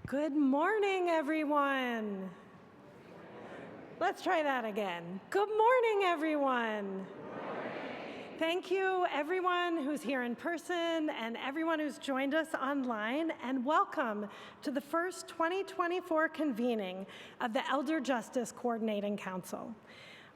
Good morning, everyone. Let's try that again. Good morning, everyone. Thank you, everyone who's here in person and everyone who's joined us online, and welcome to the first 2024 convening of the Elder Justice Coordinating Council.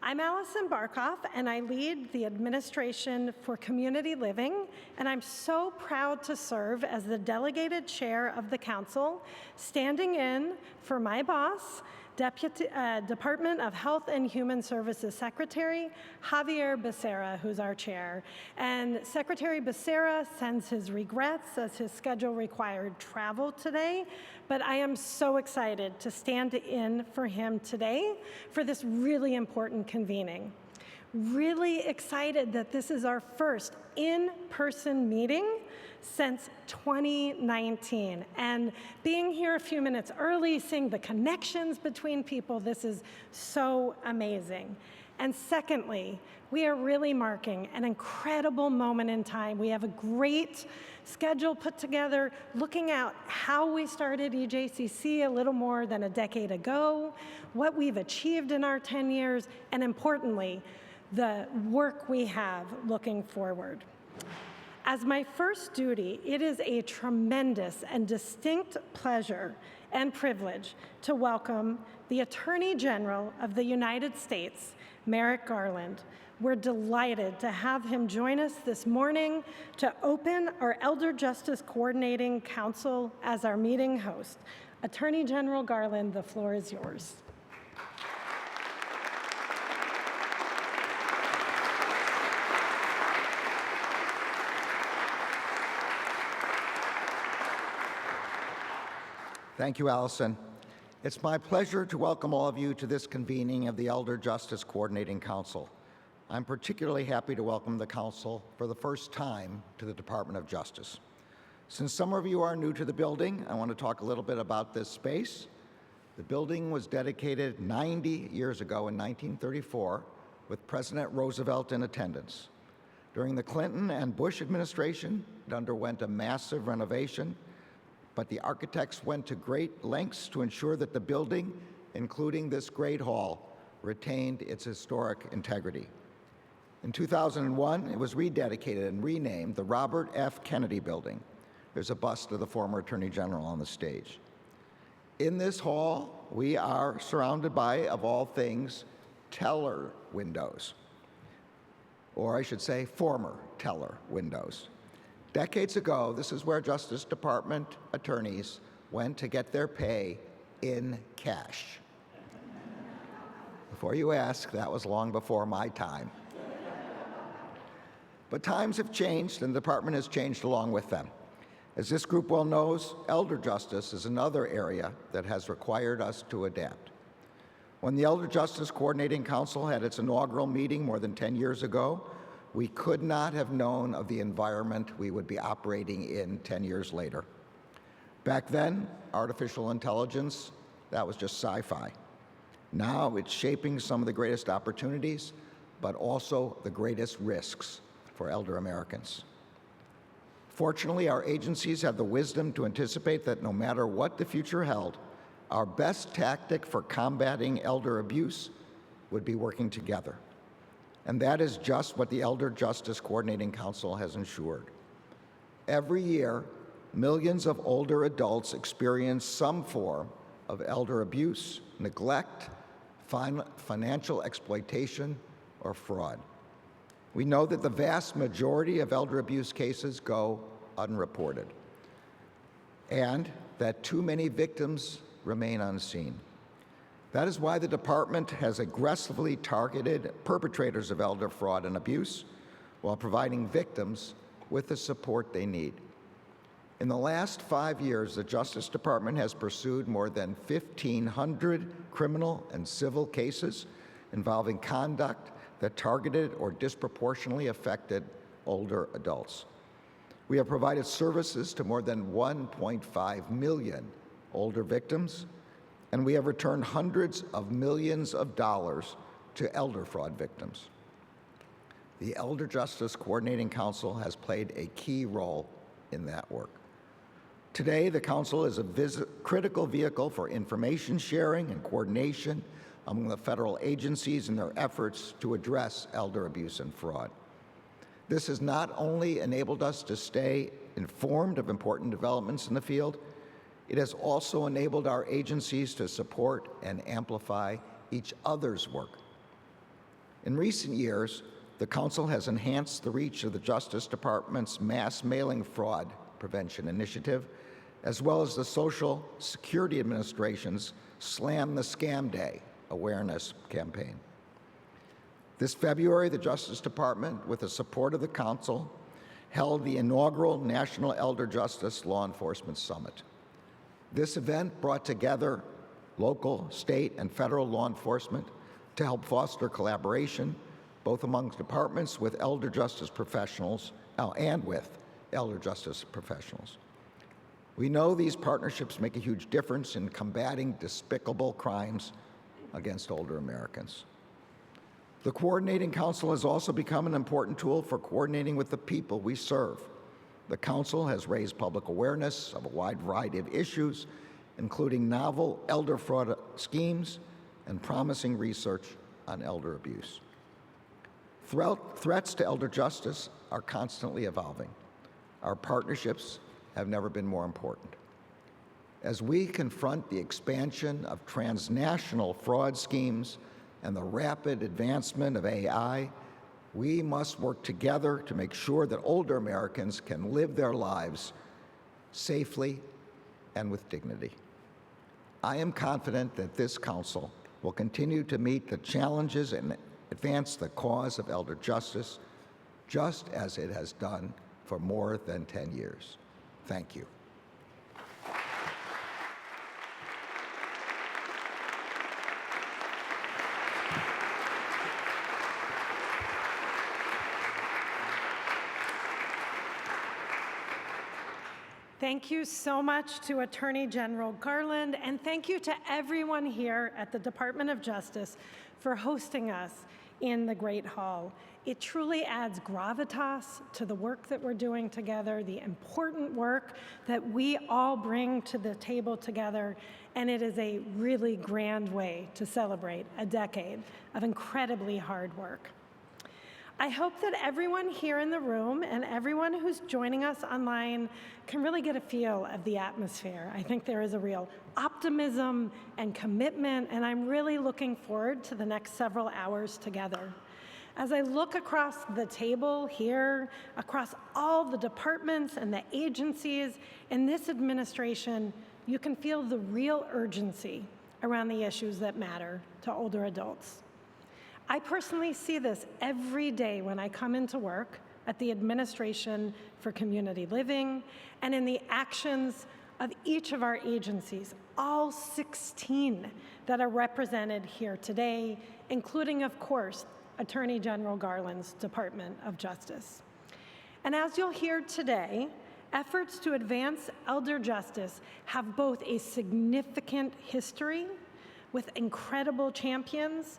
I'm Alison Barkoff, and I lead the Administration for Community Living, and I'm so proud to serve as the delegated chair of the council, standing in for my boss, Department of Health and Human Services Secretary Javier Becerra, who's our chair. And Secretary Becerra sends his regrets as his schedule required travel today, but I am so excited to stand in for him today for this really important convening. Really excited that this is our first in-person meeting since 2019. And being here a few minutes early, seeing the connections between people, this is so amazing. And secondly, we are really marking an incredible moment in time. We have a great schedule put together, looking at how we started EJCC a little more than a decade ago, what we've achieved in our 10 years, and importantly, the work we have looking forward. As my first duty, it is a tremendous and distinct pleasure and privilege to welcome the Attorney General of the United States, Merrick Garland. We're delighted to have him join us this morning to open our Elder Justice Coordinating Council as our meeting host. Attorney General Garland, the floor is yours. Thank you, Alison. It's my pleasure to welcome all of you to this convening of the Elder Justice Coordinating Council. I'm particularly happy to welcome the Council for the first time to the Department of Justice. Since some of you are new to the building, I want to talk a little bit about this space. The building was dedicated 90 years ago in 1934 with President Roosevelt in attendance. During the Clinton and Bush administration, it underwent a massive renovation, but the architects went to great lengths to ensure that the building, including this great hall, retained its historic integrity. In 2001, it was rededicated and renamed the Robert F. Kennedy Building. There's a bust of the former Attorney General on the stage. In this hall, we are surrounded by, of all things, teller windows, or I should say former teller windows. Decades ago, this is where Justice Department attorneys went to get their pay in cash. Before you ask, that was long before my time. But times have changed, and the department has changed along with them. As this group well knows, elder justice is another area that has required us to adapt. When the Elder Justice Coordinating Council had its inaugural meeting more than 10 years ago, we could not have known of the environment we would be operating in 10 years later. Back then, artificial intelligence, that was just sci-fi. Now it's shaping some of the greatest opportunities, but also the greatest risks for elder Americans. Fortunately, our agencies have the wisdom to anticipate that no matter what the future held, our best tactic for combating elder abuse would be working together. And that is just what the Elder Justice Coordinating Council has ensured. Every year, millions of older adults experience some form of elder abuse, neglect, financial exploitation, or fraud. We know that the vast majority of elder abuse cases go unreported, and that too many victims remain unseen. That is why the department has aggressively targeted perpetrators of elder fraud and abuse while providing victims with the support they need. In the last 5 years, the Justice Department has pursued more than 1,500 criminal and civil cases involving conduct that targeted or disproportionately affected older adults. We have provided services to more than 1.5 million older victims, and we have returned hundreds of millions of dollars to elder fraud victims. The Elder Justice Coordinating Council has played a key role in that work. Today, the Council is a critical vehicle for information sharing and coordination among the federal agencies in their efforts to address elder abuse and fraud. This has not only enabled us to stay informed of important developments in the field, it has also enabled our agencies to support and amplify each other's work. In recent years, the Council has enhanced the reach of the Justice Department's mass mailing fraud prevention initiative, as well as the Social Security Administration's Slam the Scam Day awareness campaign. This February, the Justice Department, with the support of the Council, held the inaugural National Elder Justice Law Enforcement Summit. This event brought together local, state, and federal law enforcement to help foster collaboration, both amongst departments with elder justice professionals and with elder justice professionals. We know these partnerships make a huge difference in combating despicable crimes against older Americans. The Coordinating Council has also become an important tool for coordinating with the people we serve. The Council has raised public awareness of a wide variety of issues, including novel elder fraud schemes and promising research on elder abuse. Threats to elder justice are constantly evolving. Our partnerships have never been more important. As we confront the expansion of transnational fraud schemes and the rapid advancement of AI, we must work together to make sure that older Americans can live their lives safely and with dignity. I am confident that this Council will continue to meet the challenges and advance the cause of elder justice, just as it has done for more than 10 years. Thank you. Thank you so much to Attorney General Garland, and thank you to everyone here at the Department of Justice for hosting us in the Great Hall. It truly adds gravitas to the work that we're doing together, the important work that we all bring to the table together, and it is a really grand way to celebrate a decade of incredibly hard work. I hope that everyone here in the room and everyone who's joining us online can really get a feel of the atmosphere. I think there is a real optimism and commitment, and I'm really looking forward to the next several hours together. As I look across the table here, across all the departments and the agencies in this administration, you can feel the real urgency around the issues that matter to older adults. I personally see this every day when I come into work at the Administration for Community Living and in the actions of each of our agencies, all 16 that are represented here today, including, of course, Attorney General Garland's Department of Justice. And as you'll hear today, efforts to advance elder justice have both a significant history with incredible champions,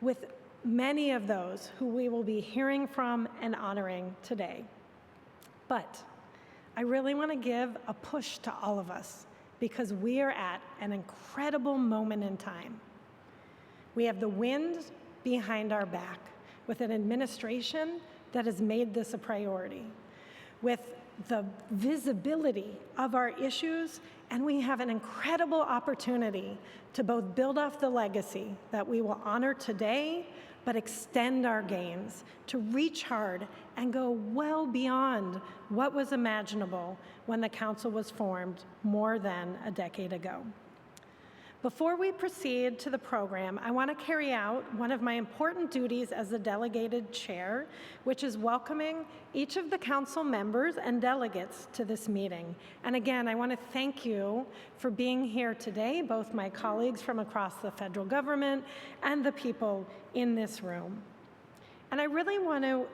with many of those who we will be hearing from and honoring today. But I really want to give a push to all of us because we are at an incredible moment in time. We have the wind behind our back with an administration that has made this a priority, with the visibility of our issues, and we have an incredible opportunity to both build off the legacy that we will honor today, but extend our gains, to reach hard and go well beyond what was imaginable when the Council was formed more than a decade ago. Before we proceed to the program, I want to carry out one of my important duties as the delegated chair, which is welcoming each of the Council members and delegates to this meeting. And again, I want to thank you for being here today, both my colleagues from across the federal government and the people in this room. And I really want to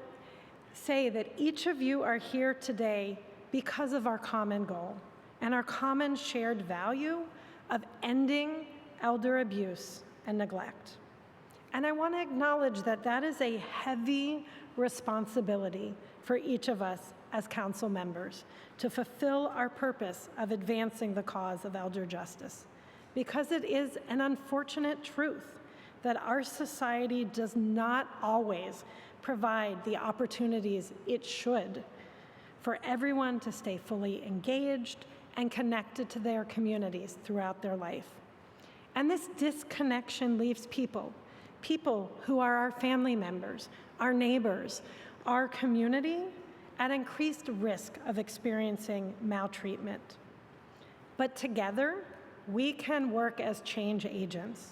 say that each of you are here today because of our common goal and our common shared value of ending elder abuse and neglect. And I want to acknowledge that that is a heavy responsibility for each of us as council members to fulfill our purpose of advancing the cause of elder justice, because it is an unfortunate truth that our society does not always provide the opportunities it should for everyone to stay fully engaged and connected to their communities throughout their life. And this disconnection leaves people who are our family members, our neighbors, our community, at increased risk of experiencing maltreatment. But together, we can work as change agents.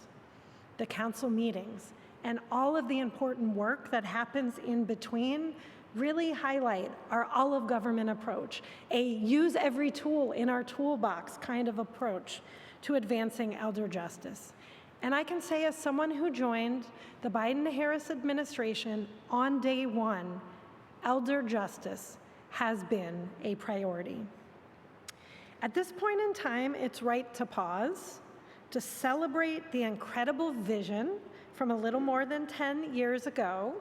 The council meetings and all of the important work that happens in between really highlight our all-of-government approach, a use every tool in our toolbox kind of approach to advancing elder justice. And I can say, as someone who joined the Biden-Harris administration on day one, elder justice has been a priority. At this point in time, it's right to pause, to celebrate the incredible vision from a little more than 10 years ago,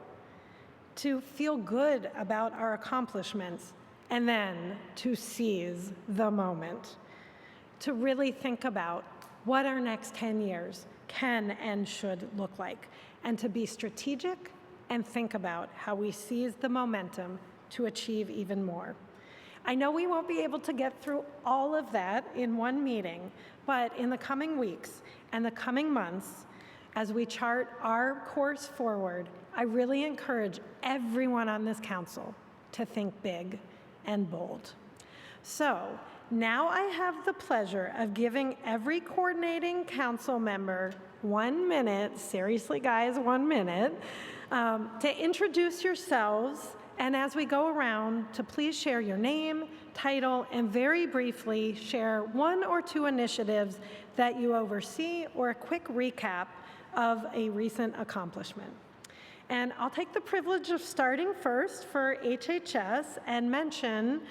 to feel good about our accomplishments, and then to seize the moment, to really think about what our next 10 years can and should look like, and to be strategic and think about how we seize the momentum to achieve even more. I know we won't be able to get through all of that in one meeting, but in the coming weeks and the coming months, as we chart our course forward, I really encourage everyone on this council to think big and bold. So now I have the pleasure of giving every coordinating council member 1 minute, seriously guys, 1 minute, to introduce yourselves, and as we go around, to please share your name, title, and very briefly share 1 or 2 initiatives that you oversee or a quick recap of a recent accomplishment. And I'll take the privilege of starting first for HHS and mention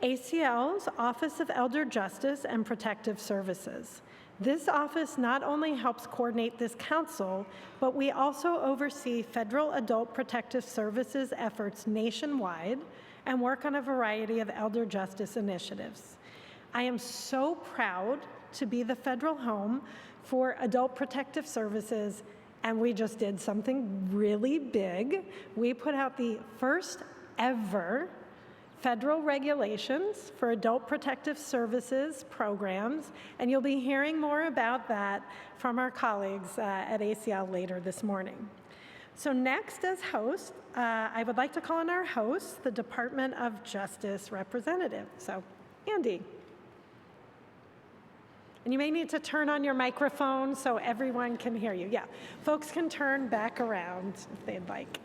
ACL's Office of Elder Justice and Protective Services. This office not only helps coordinate this council, but we also oversee federal adult protective services efforts nationwide and work on a variety of elder justice initiatives. I am so proud to be the federal home for adult protective services, and we just did something really big. We put out the first ever federal regulations for adult protective services programs, and you'll be hearing more about that from our colleagues at ACL later this morning. So next, as host, I would like to call on our host, the Department of Justice representative. So, Andy. And you may need to turn on your microphone so everyone can hear you. Yeah, folks can turn back around if they'd like.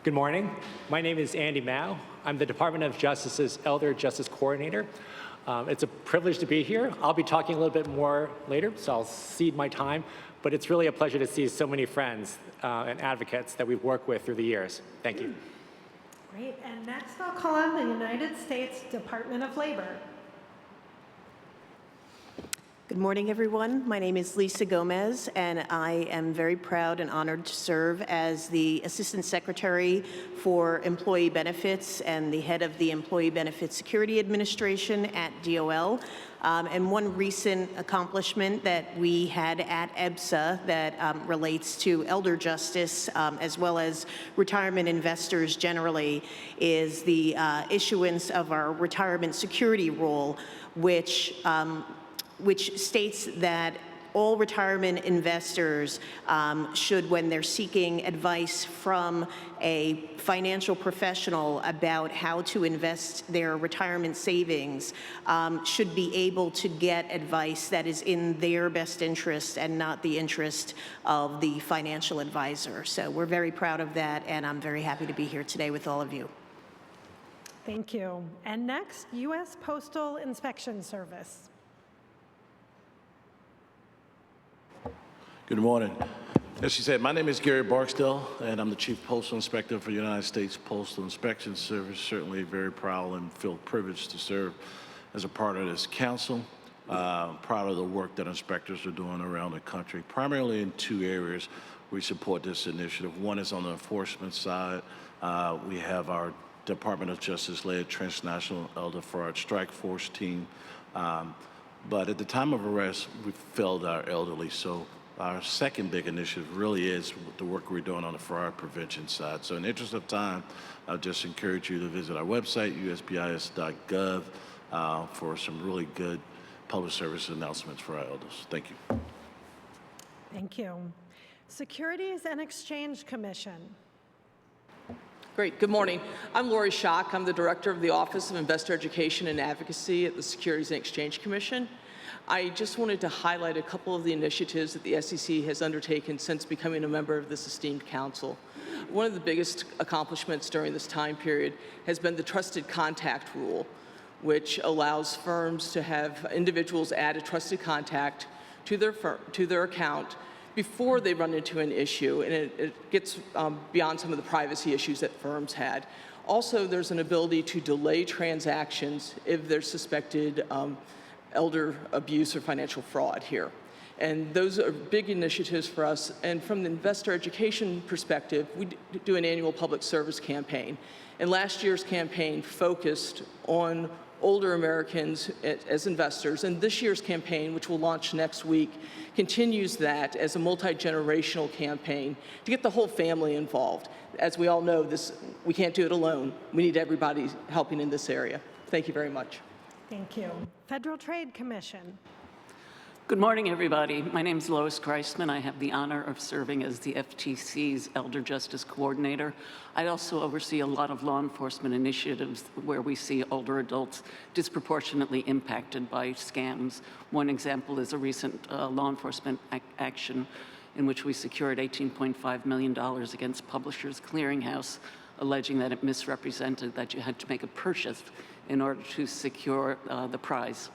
Good morning. My name is Andy Mao. I'm the Department of Justice's Elder Justice Coordinator. It's a privilege to be here. I'll be talking a little bit more later, so I'll cede my time, but it's really a pleasure to see so many friends and advocates that we've worked with through the years. Thank you. Great, and next I'll call on the United States Department of Labor. Good morning, everyone. My name is Lisa Gomez, and I am very proud and honored to serve as the Assistant Secretary for Employee Benefits and the head of the Employee Benefit Security Administration at DOL. And one recent accomplishment that we had at EBSA that relates to elder justice as well as retirement investors generally is the issuance of our retirement security rule, which states that all retirement investors should, when they're seeking advice from a financial professional about how to invest their retirement savings, should be able to get advice that is in their best interest and not the interest of the financial advisor. So we're very proud of that, and I'm very happy to be here today with all of you. Thank you. And next, U.S. Postal Inspection Service. Good morning. As she said, my name is Gary Barksdale, and I'm the Chief Postal Inspector for the United States Postal Inspection Service. Certainly very proud and feel privileged to serve as a part of this council. Proud of the work that inspectors are doing around the country, primarily in two areas we support this initiative. One is on the enforcement side. We have our Department of Justice-led Transnational Elder Fraud Strike Force team. But at the time of arrest, we failed our elderly. So our second big initiative really is the work we're doing on the fraud prevention side. So in the interest of time, I'll just encourage you to visit our website, usbis.gov, for some really good public service announcements for our elders. Thank you. Thank you. Securities and Exchange Commission. Great. Good morning. I'm Lori Schock. I'm the Director of the Office of Investor Education and Advocacy at the Securities and Exchange Commission. I just wanted to highlight a couple of the initiatives that the SEC has undertaken since becoming a member of this esteemed council. One of the biggest accomplishments during this time period has been the Trusted Contact Rule, which allows firms to have individuals add a trusted contact to their account before they run into an issue, and it gets beyond some of the privacy issues that firms had. Also, there's an ability to delay transactions if there's suspected elder abuse or financial fraud here. And those are big initiatives for us. And from the investor education perspective, we do an annual public service campaign. And last year's campaign focused on older Americans as investors. And this year's campaign, which will launch next week, continues that as a multi-generational campaign to get the whole family involved. As we all know, we can't do it alone. We need everybody helping in this area. Thank you very much. Thank you. Federal Trade Commission. Good morning, everybody. My name is Lois Greisman. I have the honor of serving as the FTC's Elder Justice Coordinator. I also oversee a lot of law enforcement initiatives where we see older adults disproportionately impacted by scams. One example is a recent law enforcement action in which we secured $18.5 million against Publishers Clearinghouse, alleging that it misrepresented that you had to make a purchase in order to secure the prize.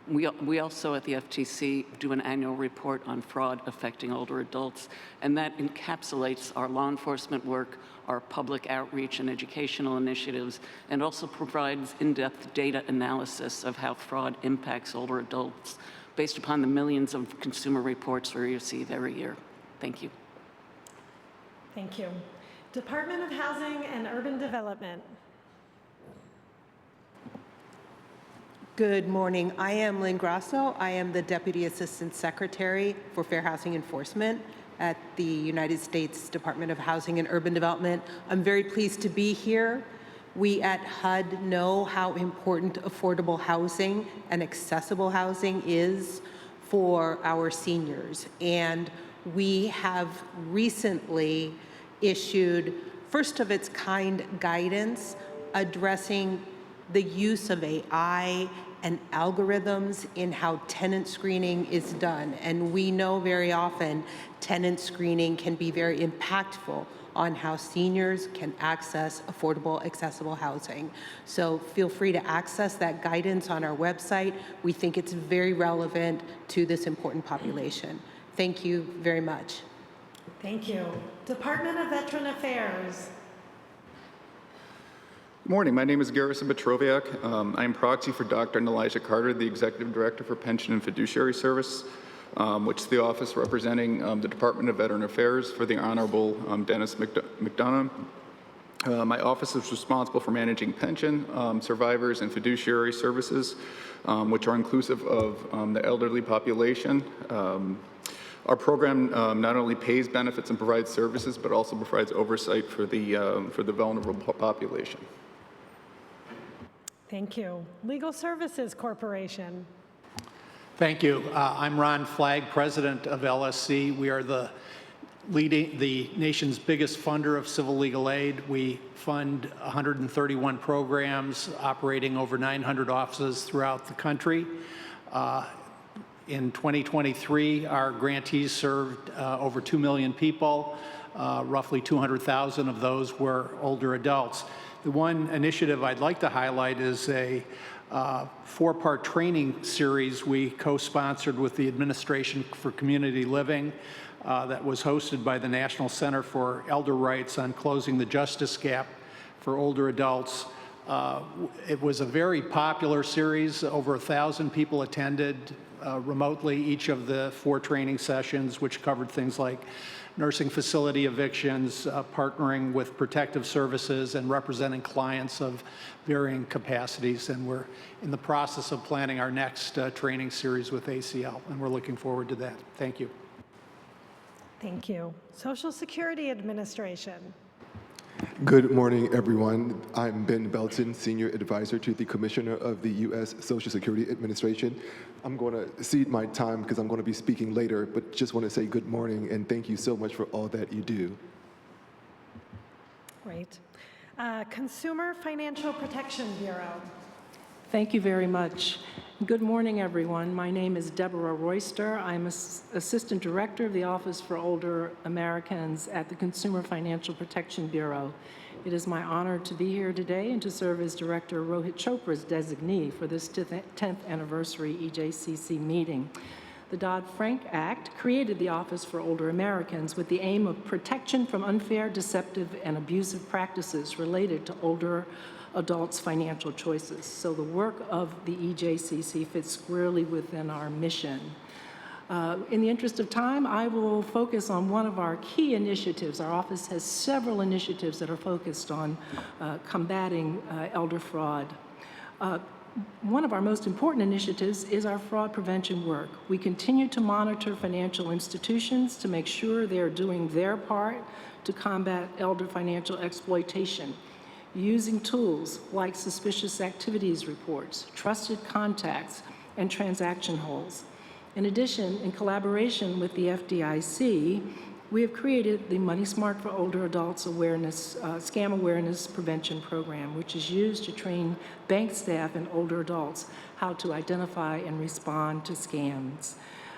We also at the FTC do an annual report on fraud affecting older adults, and that encapsulates our law enforcement work, our public outreach and educational initiatives, and also provides in-depth data analysis of how fraud impacts older adults based upon the millions of consumer reports we receive every year. Thank you. Thank you. Department of Housing and Urban Development. Good morning. I am Lynn Grasso. I am the Deputy Assistant Secretary for Fair Housing Enforcement at the United States Department of Housing and Urban Development. I'm very pleased to be here. We at HUD know how important affordable housing and accessible housing is for our seniors. And we have recently issued first of its kind guidance addressing the use of AI and algorithms in how tenant screening is done. And we know very often tenant screening can be very impactful on how seniors can access affordable, accessible housing. So feel free to access that guidance on our website. We think it's very relevant to this important population. Thank you very much. Thank you. Department of Veteran Affairs. Good morning. My name is Garrison Petroviak. I am proxy for Dr. Elijah Carter, the Executive Director for Pension and Fiduciary Service, which is the office representing the Department of Veteran Affairs for the Honorable Dennis McDonough. My office is responsible for managing pension, survivors, and fiduciary services, which are inclusive of the elderly population. Our program not only pays benefits and provides services, but also provides oversight for the vulnerable population. Thank you. Legal Services Corporation. Thank you. I'm Ron Flagg, President of LSC. We are the nation's biggest funder of civil legal aid. We fund 131 programs operating over 900 offices throughout the country. In 2023, our grantees served over 2 million people. Roughly 200,000 of those were older adults. The one initiative I'd like to highlight is a 4-part training series we co-sponsored with the Administration for Community Living that was hosted by the National Center for Elder Rights on closing the justice gap for older adults. It was a very popular series. Over 1,000 people attended remotely each of the 4 training sessions, which covered things like nursing facility evictions, partnering with protective services, and representing clients of varying capacities. And we're in the process of planning our next training series with ACL, and we're looking forward to that. Thank you. Thank you. Social Security Administration. Good morning, everyone. I'm Ben Belton, Senior Advisor to the Commissioner of the U.S. Social Security Administration. I'm going to cede my time because I'm going to be speaking later, but just want to say good morning and thank you so much for all that you do. Great. Consumer Financial Protection Bureau. Thank you very much. Good morning, everyone. My name is Deborah Royster. I'm Assistant Director of the Office for Older Americans at the Consumer Financial Protection Bureau. It is my honor to be here today and to serve as Director Rohit Chopra's designee for this 10th anniversary EJCC meeting. The Dodd-Frank Act created the Office for Older Americans with the aim of protection from unfair, deceptive, and abusive practices related to older adults' financial choices. So the work of the EJCC fits squarely within our mission. In the interest of time, I will focus on one of our key initiatives. Our office has several initiatives that are focused on combating elder fraud. One of our most important initiatives is our fraud prevention work. We continue to monitor financial institutions to make sure they're doing their part to combat elder financial exploitation, using tools like suspicious activities reports, trusted contacts, and transaction holes. In addition, in collaboration with the FDIC, we have created the Money Smart for Older Adults Awareness, Scam Awareness Prevention Program, which is used to train bank staff and older adults how to identify and respond to scams.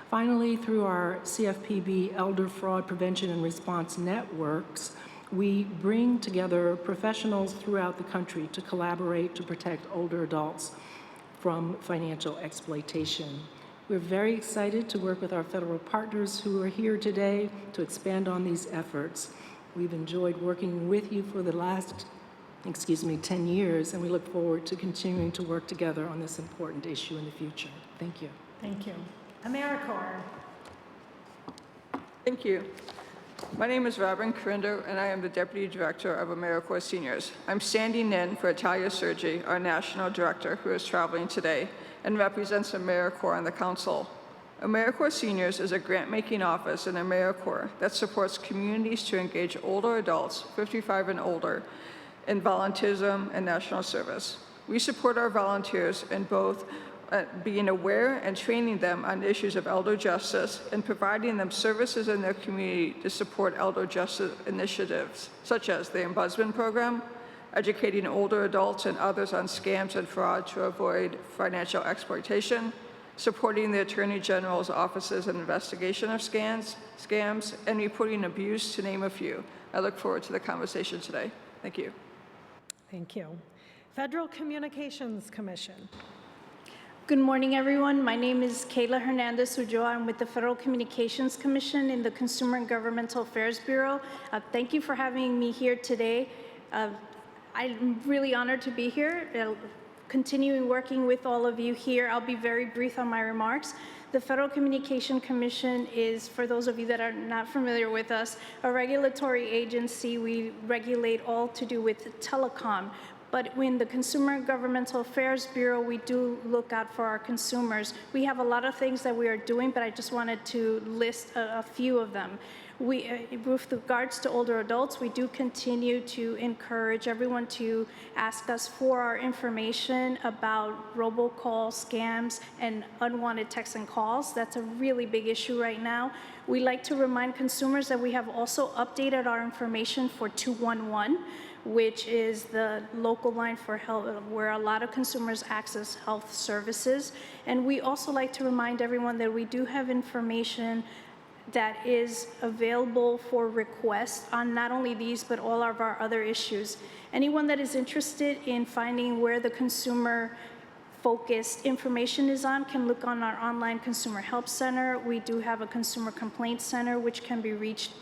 Finally, through our CFPB Elder Fraud Prevention and Response Networks, we bring together professionals throughout the country to collaborate to protect older adults from financial exploitation. We're very excited to work with our federal partners who are here today to expand on these efforts. We've enjoyed working with you for the last, 10 years, and we look forward to continuing to work together on this important issue in the future. Thank you. Thank you. AmeriCorps. Thank you. My name is Robin Carindo, and I am the Deputy Director of AmeriCorps Seniors. I'm standing in for Italia Sergi, our National Director, who is traveling today and represents AmeriCorps on the Council. AmeriCorps Seniors is a grant-making office in AmeriCorps that supports communities to engage older adults, 55 and older, in volunteerism and national service. We support our volunteers in both being aware and training them on issues of elder justice and providing them services in their community to support elder justice initiatives, such as the Ombudsman Program, educating older adults and others on scams and fraud to avoid financial exploitation, supporting the Attorney General's offices in investigation of scams, and reporting abuse, to name a few. I look forward to the conversation today. Thank you. Thank you. Federal Communications Commission. Good morning, everyone. My name is Kayla Hernandez Ulloa. I'm with the Federal Communications Commission in the Consumer and Governmental Affairs Bureau. Thank you for having me here today. I'm really honored to be here, continuing working with all of you here. I'll be very brief on my remarks. The Federal Communications Commission is, for those of you that are not familiar with us, a regulatory agency. We regulate all to do with telecom. But in the Consumer and Governmental Affairs Bureau, we do look out for our consumers. We have a lot of things that we are doing, but I just wanted to list a few of them. With regards to older adults, we do continue to encourage everyone to ask us for our information about robocall scams and unwanted texts and calls. That's a really big issue right now. We like to remind consumers that we have also updated our information for 211, which is the local line for health, where a lot of consumers access health services. And we also like to remind everyone that we do have information that is available for request on not only these, but all of our other issues. Anyone that is interested in finding where the consumer focused information is on can look on our online consumer help center. We do have a consumer complaints center which can be reached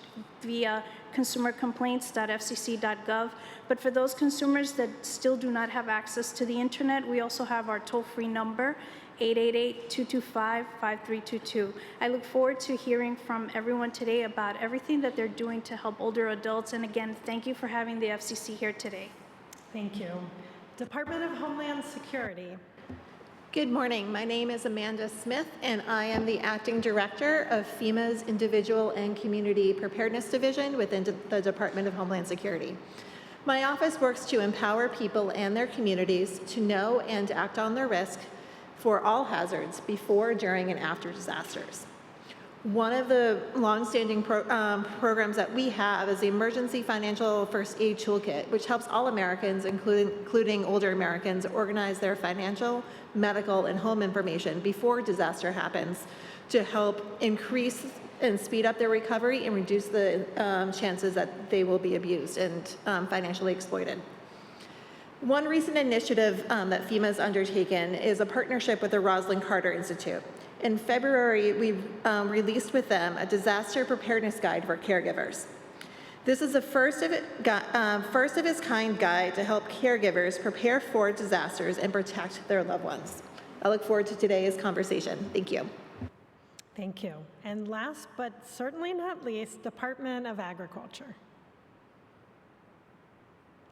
via consumercomplaints.fcc.gov. But for those consumers that still do not have access to the internet, we also have our toll-free number, 888-225-5322. I look forward to hearing from everyone today about everything that they're doing to help older adults. And again, thank you for having the FCC here today. Thank you. Department of Homeland Security. Good morning. My name is Amanda Smith, and I am the Acting Director of FEMA's Individual and Community Preparedness Division within the Department of Homeland Security. My office works to empower people and their communities to know and act on their risk for all hazards before, during, and after disasters. One of the longstanding programs that we have is the Emergency Financial First Aid Toolkit, which helps all Americans, including older Americans, organize their financial, medical, and home information before disaster happens to help increase and speed up their recovery and reduce the chances that they will be abused and financially exploited. One recent initiative that FEMA has undertaken is a partnership with the Rosalind Carter Institute. In February, we released with them a disaster preparedness guide for caregivers. This is the first of its kind guide to help caregivers prepare for disasters and protect their loved ones. I look forward to today's conversation. Thank you. Thank you. And last but certainly not least, Department of Agriculture.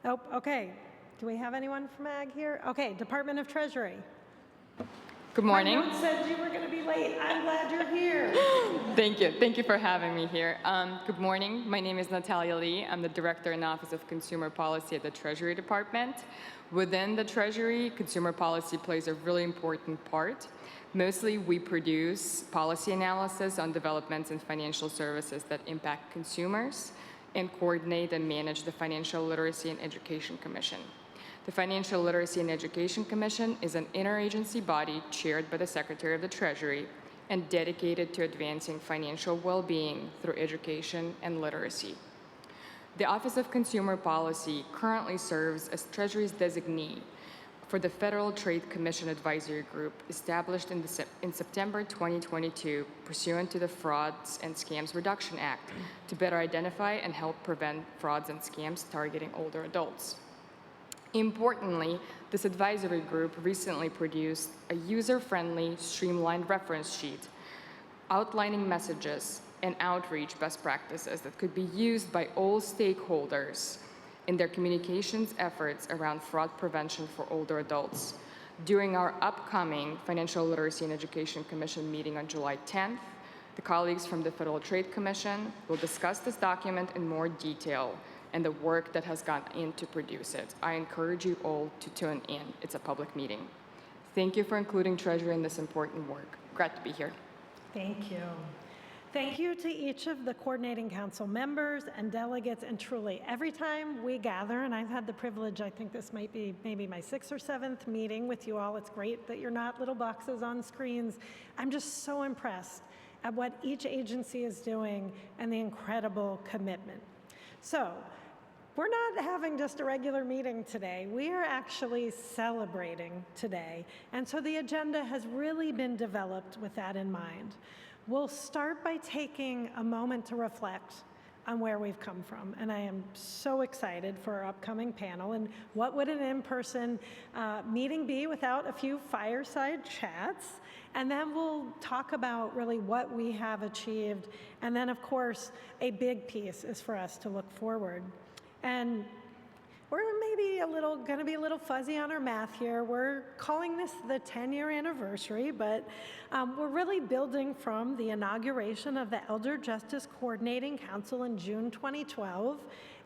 Oh, okay. Do we have anyone from Ag here? Okay, Department of Treasury. Good morning. My note said you were going to be late. I'm glad you're here. Thank you. Thank you for having me here. Good morning. My name is Natalia Lee. I'm the Director in the Office of Consumer Policy at the Treasury Department. Within the Treasury, consumer policy plays a really important part. Mostly, we produce policy analysis on developments in financial services that impact consumers and coordinate and manage the Financial Literacy and Education Commission. The Financial Literacy and Education Commission is an interagency body chaired by the Secretary of the Treasury and dedicated to advancing financial well-being through education and literacy. The Office of Consumer Policy currently serves as Treasury's designee for the Federal Trade Commission Advisory Group established in September 2022 pursuant to the Frauds and Scams Reduction Act to better identify and help prevent frauds and scams targeting older adults. Importantly, this advisory group recently produced a user-friendly, streamlined reference sheet outlining messages and outreach best practices that could be used by all stakeholders in their communications efforts around fraud prevention for older adults. During our upcoming Financial Literacy and Education Commission meeting on July 10th, the colleagues from the Federal Trade Commission will discuss this document in more detail and the work that has gone in to produce it. I encourage you all to tune in. It's a public meeting. Thank you for including Treasury in this important work. Glad to be here. Thank you. Thank you to each of the coordinating council members and delegates, and truly, every time we gather, and I've had the privilege, I think this might be maybe my 6th or 7th meeting with you all. It's great that you're not little boxes on screens. I'm just so impressed at what each agency is doing and the incredible commitment. So, we're not having just a regular meeting today. We are actually celebrating today. And so the agenda has really been developed with that in mind. We'll start by taking a moment to reflect on where we've come from. And I am so excited for our upcoming panel. And what would an in-person meeting be without a few fireside chats? And then we'll talk about really what we have achieved. And then, of course, a big piece is for us to look forward. And we're maybe going to be a little fuzzy on our math here. We're calling this the 10-year anniversary, but we're really building from the inauguration of the Elder Justice Coordinating Council in June 2012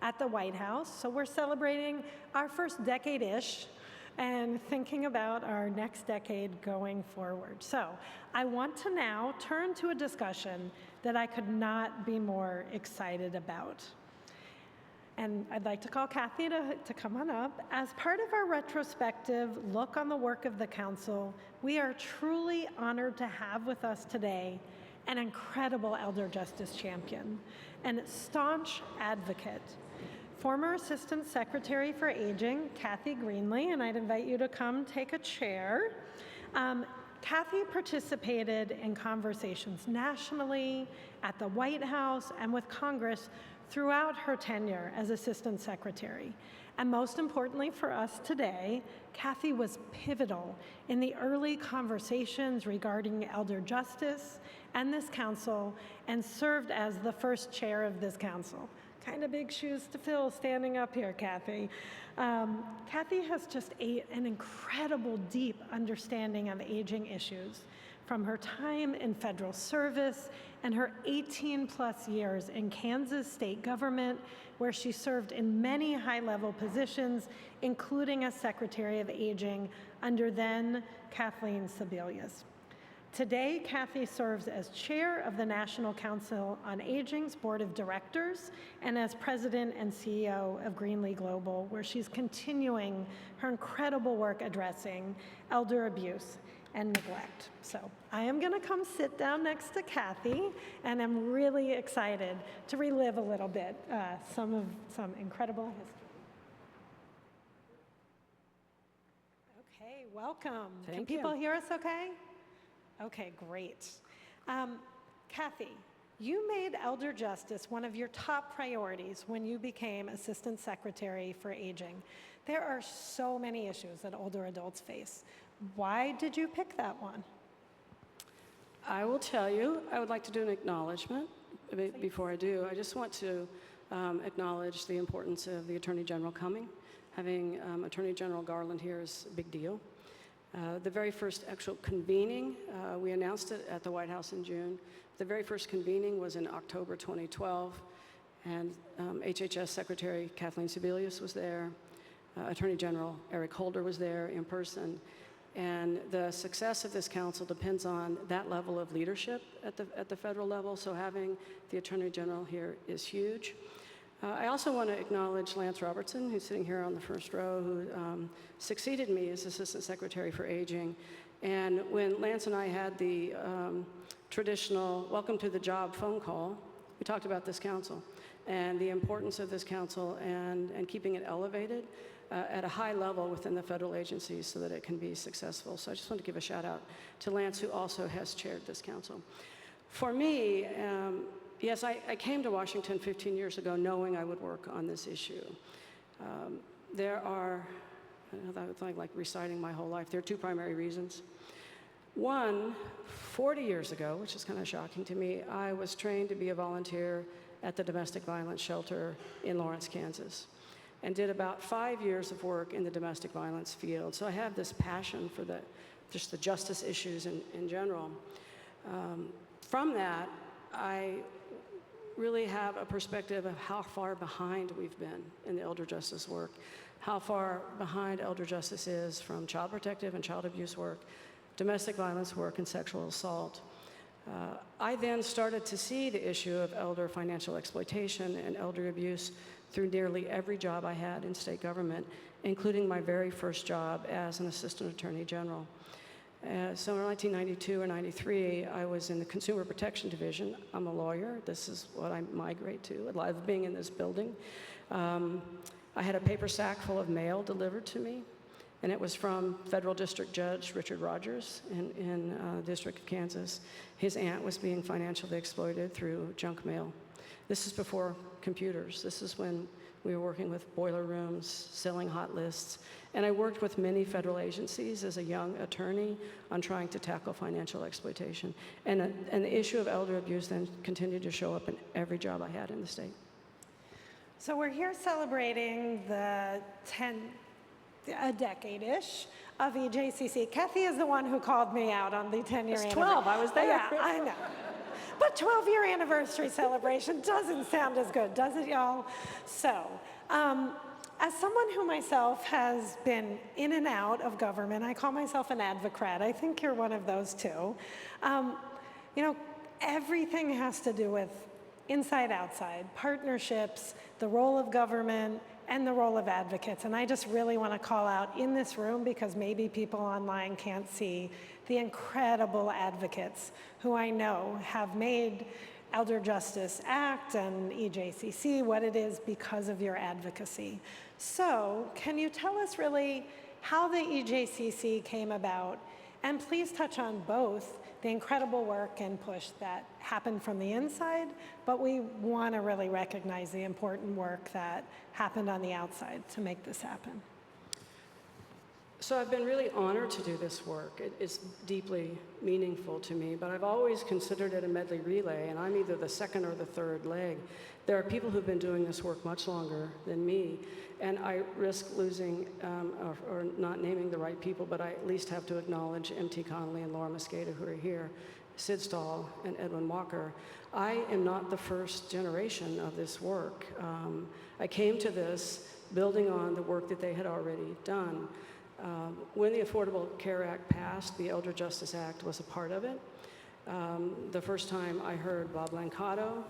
at the White House. So we're celebrating our first decade-ish and thinking about our next decade going forward. So I want to now turn to a discussion that I could not be more excited about. And I'd like to call Kathy to come on up. As part of our retrospective look on the work of the Council, we are truly honored to have with us today an incredible elder justice champion and staunch advocate, former Assistant Secretary for Aging, Kathy Greenlee, and I'd invite you to come take a chair. Kathy participated in conversations nationally, at the White House, and with Congress throughout her tenure as Assistant Secretary. And most importantly for us today, Kathy was pivotal in the early conversations regarding elder justice and this council, and served as the first chair of this council. Kind of big shoes to fill standing up here, Kathy. Kathy has just an incredible, deep understanding of aging issues from her time in federal service and her 18+ years in Kansas state government, where she served in many high-level positions, including as Secretary of Aging under then Kathleen Sebelius. Today, Kathy serves as chair of the National Council on Aging's Board of Directors and as president and CEO of Greenlee Global, where she's continuing her incredible work addressing elder abuse and neglect. So I am going to come sit down next to Kathy, and I'm really excited to relive a little bit some incredible history. Okay, welcome. Can people hear us okay? Okay, great. Kathy, you made elder justice one of your top priorities when you became Assistant Secretary for Aging. There are so many issues that older adults face. Why did you pick that one? I will tell you, I would like to do an acknowledgement. Before I do, I just want to acknowledge the importance of the Attorney General coming. Having Attorney General Garland here is a big deal. The very first actual convening, we announced it at the White House in June. The very first convening was in October 2012, and HHS Secretary Kathleen Sebelius was there. Attorney General Eric Holder was there in person. And the success of this council depends on that level of leadership at the federal level, so having the Attorney General here is huge. I also want to acknowledge Lance Robertson, who's sitting here on the first row, who succeeded me as Assistant Secretary for Aging. And when Lance and I had the traditional welcome to the job phone call, we talked about this council and the importance of this council and keeping it elevated at a high level within the federal agencies so that it can be successful. So I just want to give a shout out to Lance, who also has chaired this council. For me, yes, I came to Washington 15 years ago knowing I would work on this issue. There are, that was like reciting my whole life, there are two primary reasons. One, 40 years ago, which is kind of shocking to me, I was trained to be a volunteer at the domestic violence shelter in Lawrence, Kansas, and did about 5 years of work in the domestic violence field. So I have this passion for just the justice issues in general. From that, I really have a perspective of how far behind we've been in the elder justice work, how far behind elder justice is from child protective and child abuse work, domestic violence work, and sexual assault. I then started to see the issue of elder financial exploitation and elder abuse through nearly every job I had in state government, including my very first job as an Assistant Attorney General. So in 1992 or 93, I was in the Consumer Protection Division. I'm a lawyer. This is what I migrate to. I love being in this building. I had a paper sack full of mail delivered to me, and it was from Federal District Judge Richard Rogers in the District of Kansas. His aunt was being financially exploited through junk mail. This is before computers. This is when we were working with boiler rooms, selling hot lists, and I worked with many federal agencies as a young attorney on trying to tackle financial exploitation. And the issue of elder abuse then continued to show up in every job I had in the state. So we're here celebrating a decade-ish of EJCC. Kathy is the one who called me out on the 10-year anniversary. It's 12, I was there. Yeah, I know. But 12-year anniversary celebration doesn't sound as good, does it, y'all? So, as someone who myself has been in and out of government, I call myself an advocrat. I think you're one of those too. You know, everything has to do with inside, outside, partnerships, the role of government, and the role of advocates. And I just really want to call out in this room, because maybe people online can't see, the incredible advocates who I know have made Elder Justice Act and EJCC what it is because of your advocacy. So can you tell us really how the EJCC came about And please touch on both the incredible work and push that happened from the inside, but we want to really recognize the important work that happened on the outside to make this happen. So I've been really honored to do this work. It's deeply meaningful to me, but I've always considered it a medley relay, and I'm either the second or the third leg. There are people who've been doing this work much longer than me, and I risk losing or not naming the right people, but I at least have to acknowledge M.T. Connolly and Laura Mosqueda, who are here, Sid Stahl and Edwin Walker. I am not the first generation of this work. I came to this building on the work that they had already done. When the Affordable Care Act passed, the Elder Justice Act was a part of it. The first time I heard Bob Lancato,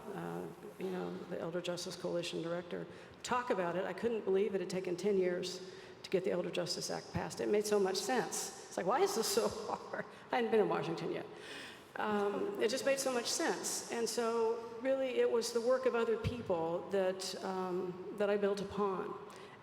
the Elder Justice Coalition director, talk about it, I couldn't believe it had taken 10 years to get the Elder Justice Act passed. It made so much sense. It's like, why is this so hard? I hadn't been in Washington yet. It just made so much sense. And so really it was the work of other people that I built upon,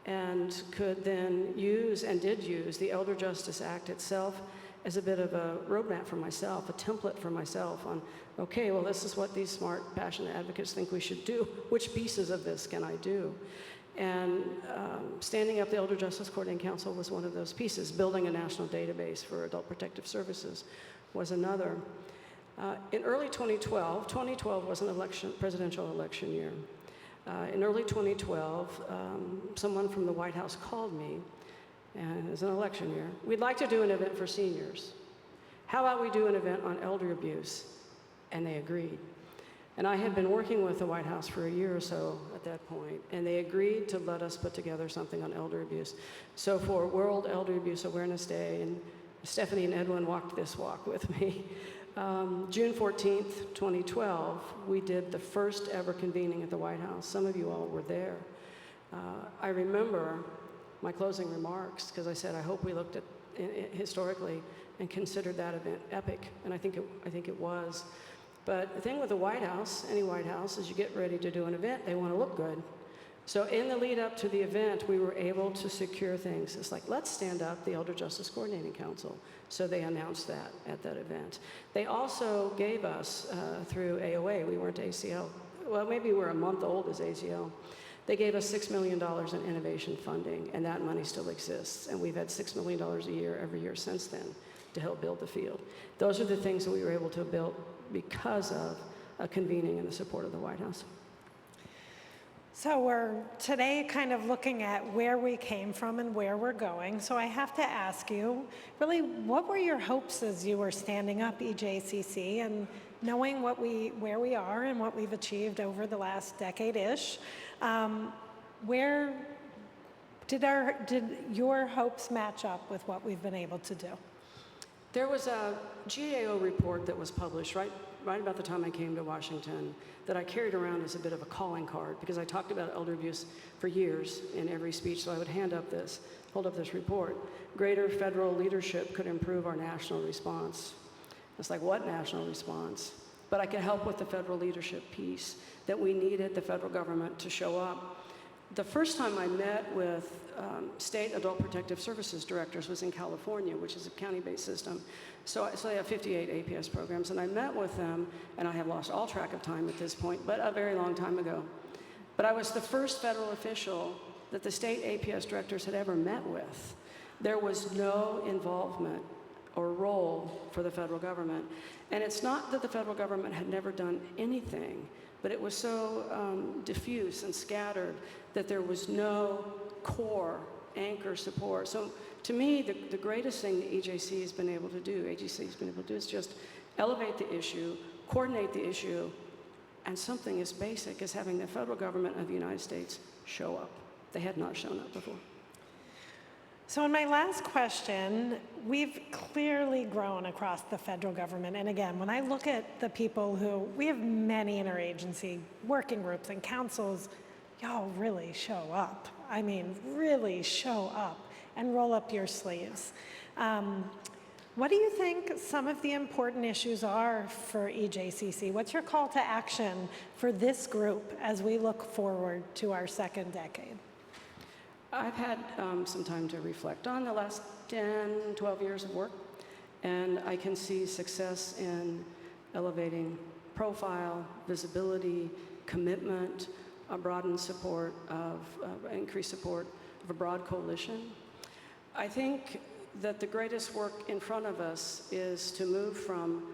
and could then use, and did use, the Elder Justice Act itself as a bit of a roadmap for myself, a template for myself on, okay, well, this is what these smart, passionate advocates think we should do. Which pieces of this can I do? And standing up the Elder Justice Coordinating Council was one of those pieces. Building a national database for adult protective services was another. In early 2012 was an presidential election year. In early 2012, someone from the White House called me, and it was an election year. We'd like to do an event for seniors. How about we do an event on elder abuse? And they agreed. And I had been working with the White House for a year or so at that point, and they agreed to let us put together something on elder abuse. So for World Elder Abuse Awareness Day, and Stephanie and Edwin walked this walk with me, June 14th, 2012, we did the first ever convening at the White House. Some of you all were there. I remember my closing remarks, because I said, I hope we looked at historically and considered that event epic, and I think it was. But the thing with the White House, any White House, is you get ready to do an event, they want to look good. So in the lead up to the event, we were able to secure things. It's like, let's stand up the Elder Justice Coordinating Council. So they announced that at that event. They also gave us, through AOA, we weren't ACL, well, maybe we're a month old as ACL. They gave us $6 million in innovation funding, and that money still exists. And we've had $6 million a year every year since then to help build the field. Those are the things that we were able to build because of a convening and the support of the White House. So we're today kind of looking at where we came from and where we're going. So I have to ask you, really, what were your hopes as you were standing up EJCC and knowing where we are and what we've achieved over the last decade-ish? Where did your hopes match up with what we've been able to do? There was a GAO report that was published right about the time I came to Washington that I carried around as a bit of a calling card, because I talked about elder abuse for years in every speech, so I would hold up this report. Greater federal leadership could improve our national response. It's like, what national response? But I could help with the federal leadership piece, that we needed the federal government to show up. The first time I met with state adult protective services directors was in California, which is a county-based system. So they have 58 APS programs, and I met with them, and I have lost all track of time at this point, but a very long time ago. But I was the first federal official that the state APS directors had ever met with. There was no involvement or role for the federal government. And it's not that the federal government had never done anything, but it was so diffuse and scattered that there was no core anchor support. So to me, the greatest thing the EJC has been able to do, is just elevate the issue, coordinate the issue, and something as basic as having the federal government of the United States show up. They had not shown up before. So in my last question, we've clearly grown across the federal government. And again, when I look at the people we have many interagency working groups and councils, y'all really show up. I mean, really show up and roll up your sleeves. What do you think some of the important issues are for EJCC? What's your call to action for this group as we look forward to our second decade? I've had some time to reflect on the last 10, 12 years of work, And I can see success in elevating profile, visibility, commitment, a broadened support of, increased support of a broad coalition. I think that the greatest work in front of us is to move from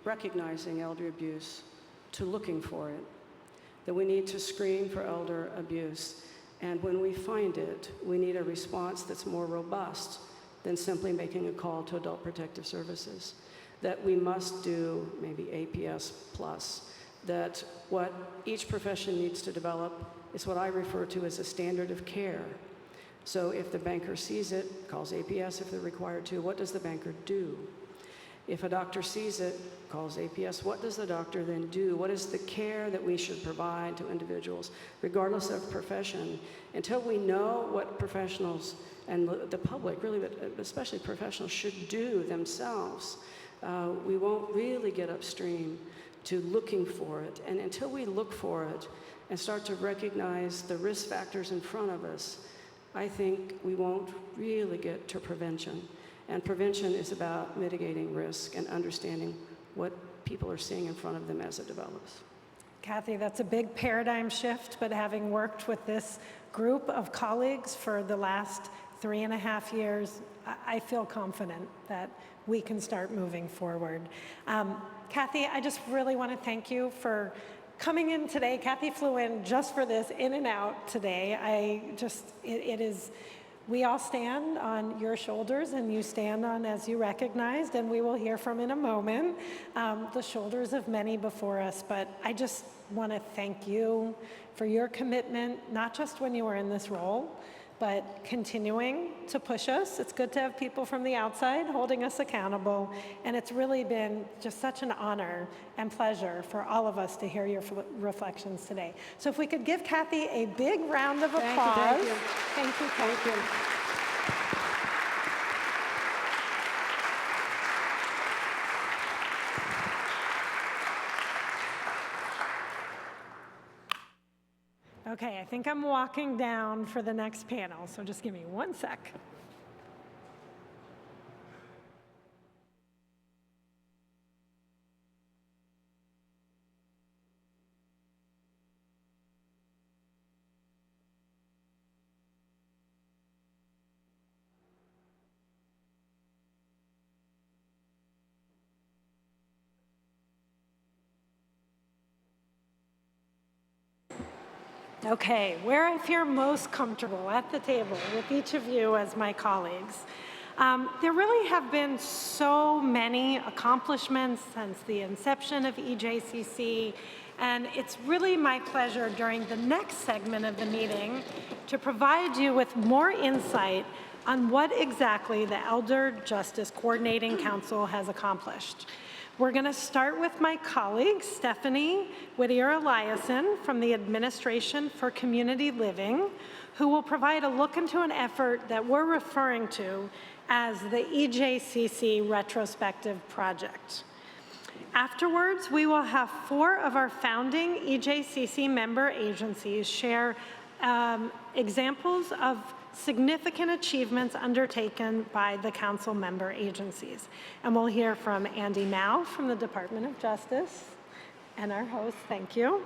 recognizing elder abuse to looking for it, that we need to screen for elder abuse. And when we find it, we need a response that's more robust than simply making a call to Adult Protective Services, that we must do maybe APS plus, that what each profession needs to develop is what I refer to as a standard of care. So if the banker sees it, calls APS if they're required to, what does the banker do? If a doctor sees it, calls APS, what does the doctor then do? What is the care that we should provide to individuals, regardless of profession? Until we know what professionals and the public, really, but especially professionals, should do themselves, we won't really get upstream to looking for it. And until we look for it and start to recognize the risk factors in front of us, I think we won't really get to prevention. And prevention is about mitigating risk and understanding what people are seeing in front of them as it develops. Kathy, that's a big paradigm shift, but having worked with this group of colleagues for the last 3.5 years, I feel confident that we can start moving forward. Kathy, I just really want to thank you for coming in today. Kathy flew in just for this, in and out today. It is, we all stand on your shoulders, and you stand on, as you recognized, and we will hear from in a moment, the shoulders of many before us. But I just want to thank you for your commitment, not just when you were in this role, but continuing to push us. It's good to have people from the outside holding us accountable, and it's really been just such an honor and pleasure for all of us to hear your reflections today. So if we could give Kathy a big round of applause. Thank you. Thank you, Kathy. Thank you. Okay, I think I'm walking down for the next panel, so just give me 1 sec. Okay, where I feel most comfortable at the table with each of you as my colleagues. There really have been so many accomplishments since the inception of EJCC, and it's really my pleasure during the next segment of the meeting to provide you with more insight on what exactly the Elder Justice Coordinating Council has accomplished. We're going to start with my colleague, Stephanie Whittier-Eliason from the Administration for Community Living, who will provide a look into an effort that we're referring to as the EJCC Retrospective Project. Afterwards, we will have 4 of our founding EJCC member agencies share examples of significant achievements undertaken by the council member agencies. And we'll hear from Andy Mao from the Department of Justice, and our host, thank you.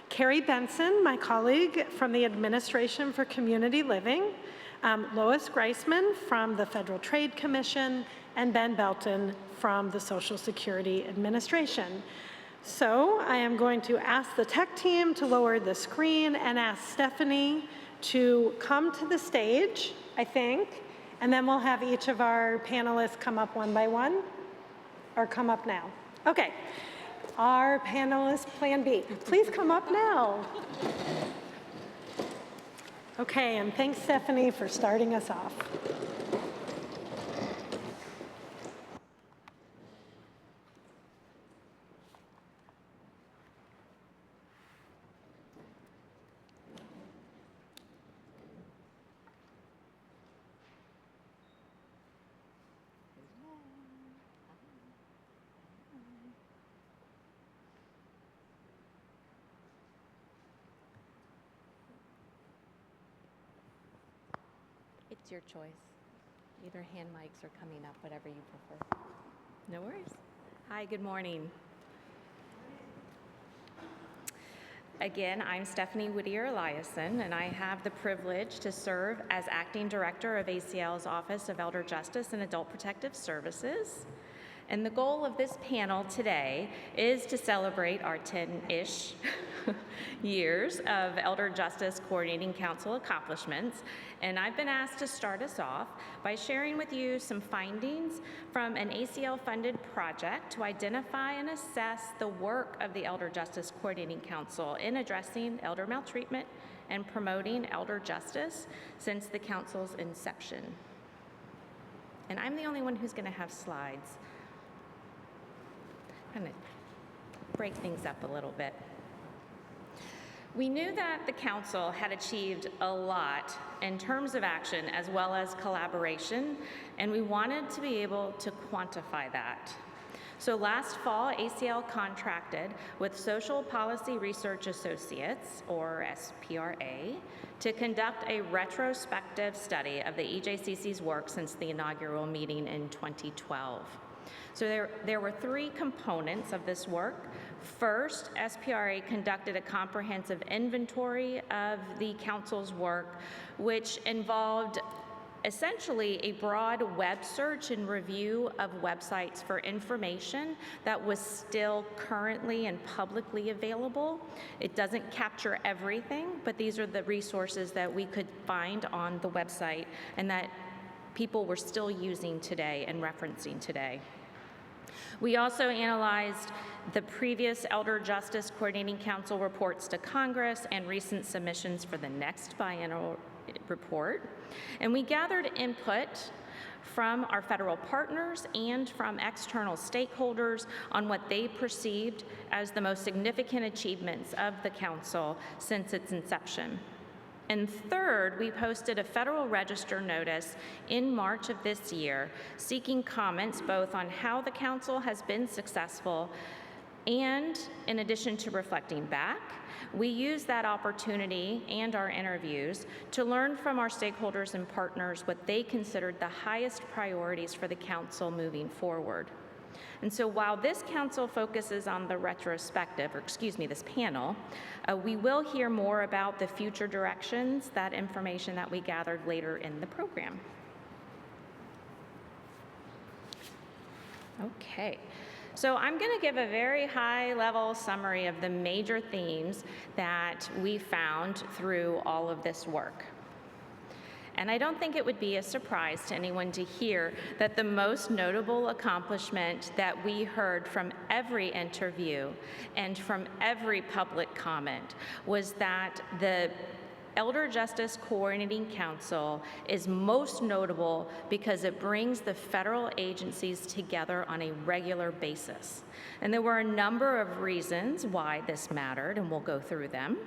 Carrie Benson, my colleague from the Administration for Community Living, Lois Greisman from the Federal Trade Commission, and Ben Belton from the Social Security Administration. So I am going to ask the tech team to lower the screen and ask Stephanie to come to the stage, I think, and then we'll have each of our panelists come up one by one, or come up now. Okay, our panelist plan B, please come up now. Okay, and thanks, Stephanie, for starting us off. It's your choice. Either hand mics or coming up, whatever you prefer. No worries. Hi, good morning. Again, I'm Stephanie Whittier Alison, and I have the privilege to serve as Acting Director of ACL's Office of Elder Justice and Adult Protective Services. And the goal of this panel today is to celebrate our 10-ish years of Elder Justice Coordinating Council accomplishments. And I've been asked to start us off by sharing with you some findings from an ACL-funded project to identify and assess the work of the Elder Justice Coordinating Council in addressing elder maltreatment and promoting elder justice since the council's inception. And I'm the only one who's going to have slides. I'm going to break things up a little bit. We knew that the council had achieved a lot in terms of action as well as collaboration, and we wanted to be able to quantify that. So last fall, ACL contracted with Social Policy Research Associates, or SPRA, to conduct a retrospective study of the EJCC's work since the inaugural meeting in 2012. So there were three components of this work. First, SPRA conducted a comprehensive inventory of the council's work, which involved essentially a broad web search and review of websites for information that was still currently and publicly available. It doesn't capture everything, but these are the resources that we could find on the website and that people were still using today and referencing today. We also analyzed the previous Elder Justice Coordinating Council reports to Congress and recent submissions for the next biennial report. And we gathered input from our federal partners and from external stakeholders on what they perceived as the most significant achievements of the council since its inception. And third, we posted a Federal Register notice in March of this year seeking comments both on how the council has been successful and, in addition to reflecting back, we used that opportunity and our interviews to learn from our stakeholders and partners what they considered the highest priorities for the council moving forward. And so while this council focuses on the retrospective, or excuse me, this panel, we will hear more about the future directions, that information that we gathered later in the program. Okay, so I'm going to give a very high-level summary of the major themes that we found through all of this work. And I don't think it would be a surprise to anyone to hear that the most notable accomplishment that we heard from every interview and from every public comment was that the Elder Justice Coordinating Council is most notable because it brings the federal agencies together on a regular basis. And there were a number of reasons why this mattered, and we'll go through them.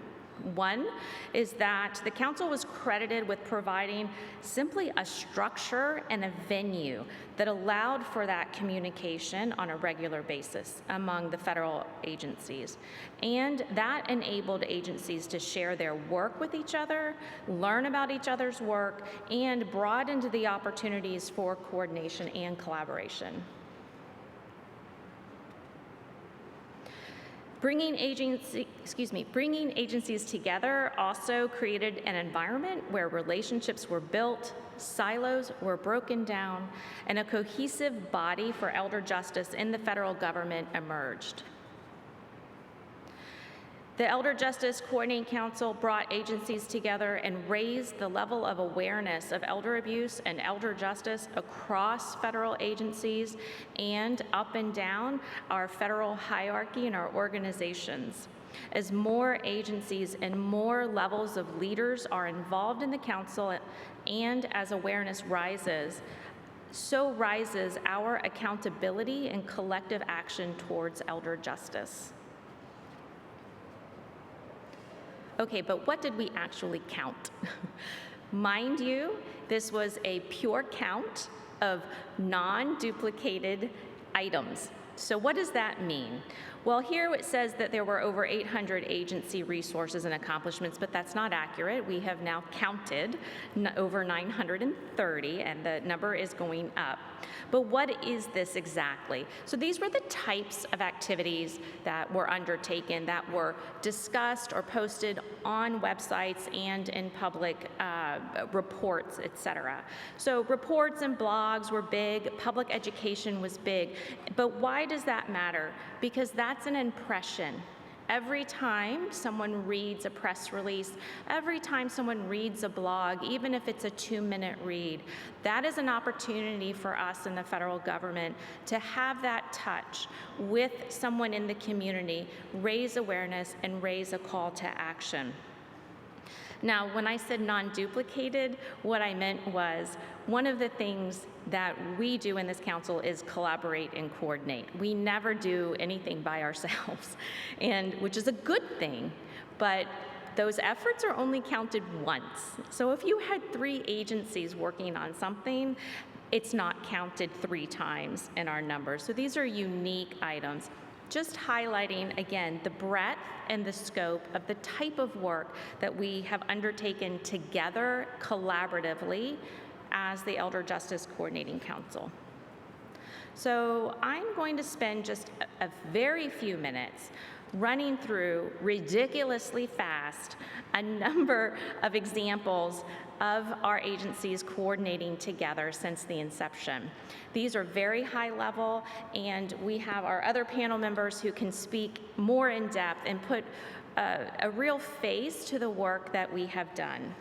One is that the council was credited with providing simply a structure and a venue that allowed for that communication on a regular basis among the federal agencies. And that enabled agencies to share their work with each other, learn about each other's work, and broadened the opportunities for coordination and collaboration. Bringing agencies together also created an environment where relationships were built, silos were broken down, and a cohesive body for elder justice in the federal government emerged. The Elder Justice Coordinating Council brought agencies together and raised the level of awareness of elder abuse and elder justice across federal agencies and up and down our federal hierarchy and our organizations. As more agencies and more levels of leaders are involved in the council and as awareness rises, so rises our accountability and collective action towards elder justice. Okay, but what did we actually count? Mind you, this was a pure count of non-duplicated items. So what does that mean? Well, here it says that there were over 800 agency resources and accomplishments, but that's not accurate. We have now counted over 930, and the number is going up. But what is this exactly? So these were the types of activities that were undertaken, that were discussed or posted on websites and in public reports, etc. So reports and blogs were big, public education was big, but why does that matter? Because that's an impression. Every time someone reads a press release, every time someone reads a blog, even if it's a 2-minute read, that is an opportunity for us in the federal government to have that touch with someone in the community, raise awareness, and raise a call to action. Now, when I said non-duplicated, what I meant was one of the things that we do in this council is collaborate and coordinate. We never do anything by ourselves, and which is a good thing, but those efforts are only counted once. So if you had 3 agencies working on something, it's not counted 3 times in our numbers. So these are unique items. Just highlighting, again, the breadth and the scope of the type of work that we have undertaken together collaboratively as the Elder Justice Coordinating Council. So I'm going to spend just a very few minutes running through ridiculously fast a number of examples of our agencies coordinating together since the inception. These are very high level, and we have our other panel members who can speak more in depth and put a real face to the work that we have done.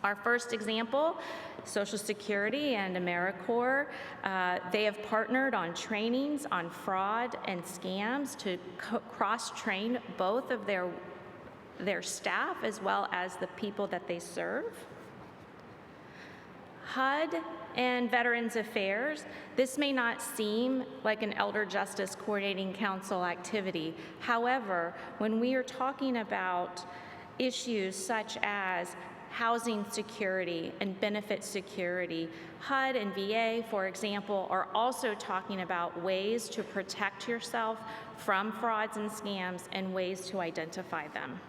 Our first example, Social Security and AmeriCorps, they have partnered on trainings on fraud and scams to cross-train both of their staff as well as the people that they serve. HUD and Veterans Affairs, this may not seem like an Elder Justice Coordinating Council activity. However, when we are talking about issues such as housing security and benefit security, HUD and VA, for example, are also talking about ways to protect yourself from frauds and scams and ways to identify them.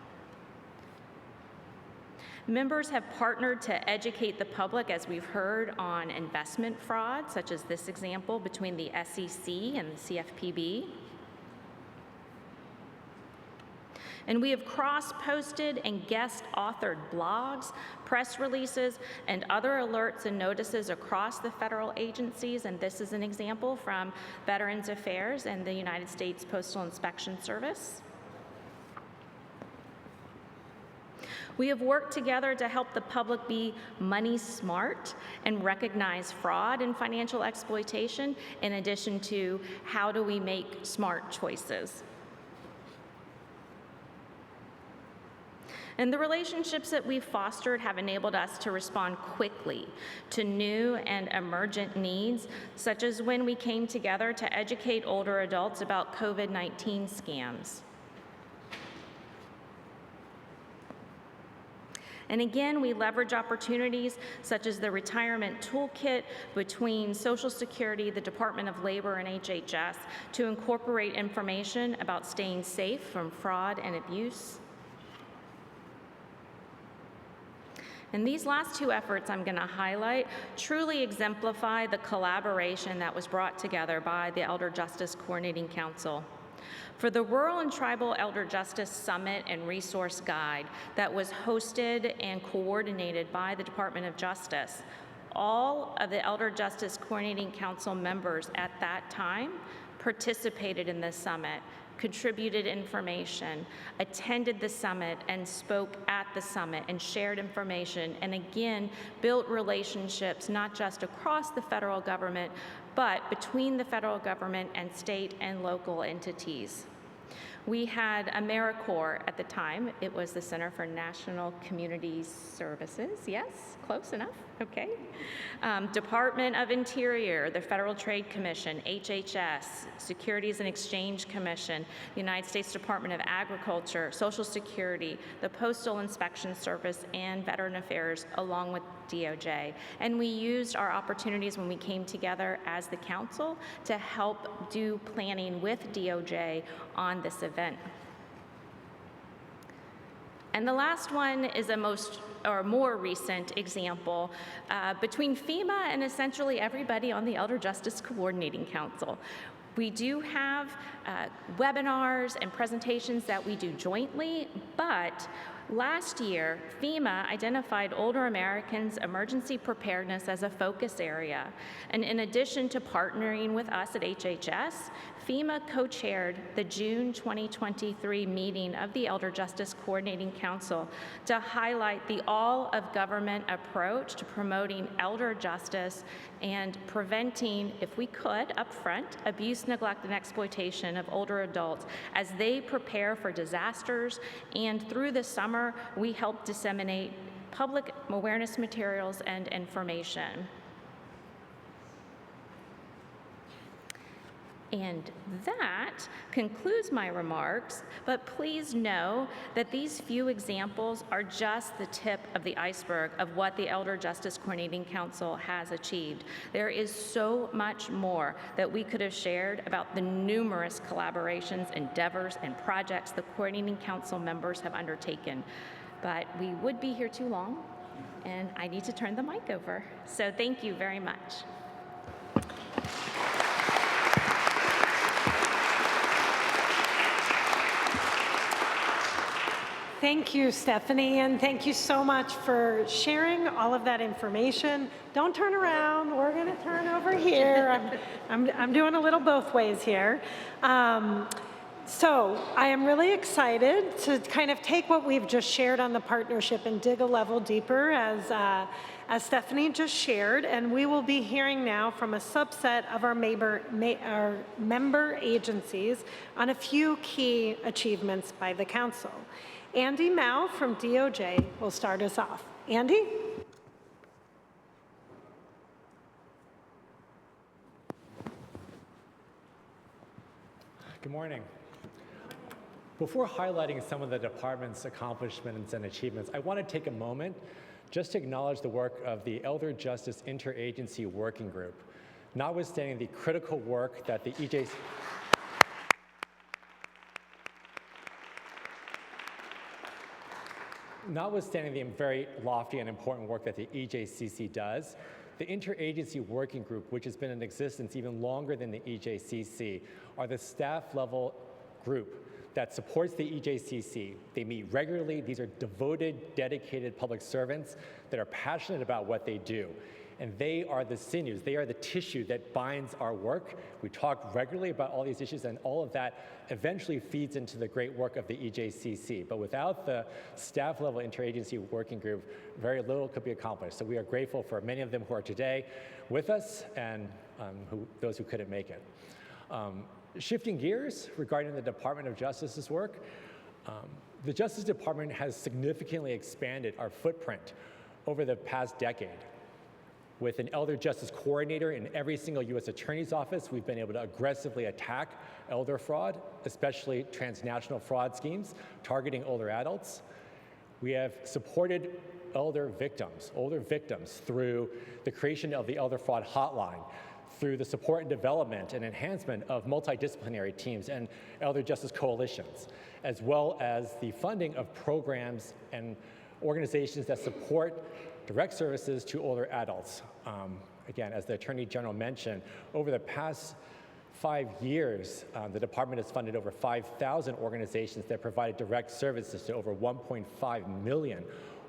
Members have partnered to educate the public, as we've heard, on investment fraud, such as this example between the SEC and the CFPB. And we have cross-posted and guest-authored blogs, press releases, and other alerts and notices across the federal agencies, and this is an example from Veterans Affairs and the United States Postal Inspection Service. We have worked together to help the public be money smart and recognize fraud and financial exploitation, in addition to how do we make smart choices. And the relationships that we've fostered have enabled us to respond quickly to new and emergent needs, such as when we came together to educate older adults about COVID-19 scams. And again, we leverage opportunities such as the retirement toolkit between Social Security, the Department of Labor, and HHS to incorporate information about staying safe from fraud and abuse. And these last 2 efforts I'm going to highlight truly exemplify the collaboration that was brought together by the Elder Justice Coordinating Council. For the Rural and Tribal Elder Justice Summit and Resource Guide that was hosted and coordinated by the Department of Justice, all of the Elder Justice Coordinating Council members at that time participated in this summit, contributed information, attended the summit, and spoke at the summit and shared information, and again, built relationships not just across the federal government, but between the federal government and state and local entities. We had AmeriCorps at the time. It was the Center for National Community Services. Yes, close enough. Okay. Department of Interior, the Federal Trade Commission, HHS, Securities and Exchange Commission, the United States Department of Agriculture, Social Security, the Postal Inspection Service, and Veteran Affairs, along with DOJ. And we used our opportunities when we came together as the council to help do planning with DOJ on this event. And the last one is a more recent example between FEMA and essentially everybody on the Elder Justice Coordinating Council. We do have webinars and presentations that we do jointly, but last year, FEMA identified older Americans' emergency preparedness as a focus area. And in addition to partnering with us at HHS, FEMA co-chaired the June 2023 meeting of the Elder Justice Coordinating Council to highlight the all-of-government approach to promoting elder justice and preventing, if we could, upfront, abuse, neglect, and exploitation of older adults as they prepare for disasters. And through the summer, we help disseminate public awareness materials and information. And that concludes my remarks, but please know that these few examples are just the tip of the iceberg of what the Elder Justice Coordinating Council has achieved. There is so much more that we could have shared about the numerous collaborations, endeavors, and projects the Coordinating Council members have undertaken. But we would be here too long, and I need to turn the mic over. So thank you very much. Thank you, Stephanie, and thank you so much for sharing all of that information. Don't turn around. We're going to turn over here. I'm doing a little both ways here. So I am really excited to kind of take what we've just shared on the partnership and dig a level deeper, as Stephanie just shared, and we will be hearing now from a subset of our member agencies on a few key achievements by the council. Andy Mao from DOJ will start us off. Andy? Good morning. Before highlighting some of the department's accomplishments and achievements, I want to take a moment just to acknowledge the work of the Elder Justice Interagency Working Group. Notwithstanding the critical work that the EJCC Notwithstanding the very lofty and important work that the EJCC does, the Interagency Working Group, which has been in existence even longer than the EJCC, are the staff-level group that supports the EJCC. They meet regularly. These are devoted, dedicated public servants that are passionate about what they do. And they are the sinews, they are the tissue that binds our work. We talk regularly about all these issues, and all of that eventually feeds into the great work of the EJCC. But without the staff-level interagency working group, very little could be accomplished. So we are grateful for many of them who are today with us, and those who couldn't make it. Shifting gears regarding the Department of Justice's work, the Justice Department has significantly expanded our footprint over the past decade. With an Elder Justice Coordinator in every single U.S. Attorney's office, we've been able to aggressively attack elder fraud, especially transnational fraud schemes targeting older adults. We have supported older victims through the creation of the Elder Fraud Hotline, through the support and development and enhancement of multidisciplinary teams and elder justice coalitions, as well as the funding of programs and organizations that support direct services to older adults. Again, as the Attorney General mentioned, over the past 5 years, the department has funded over 5,000 organizations that provided direct services to over 1.5 million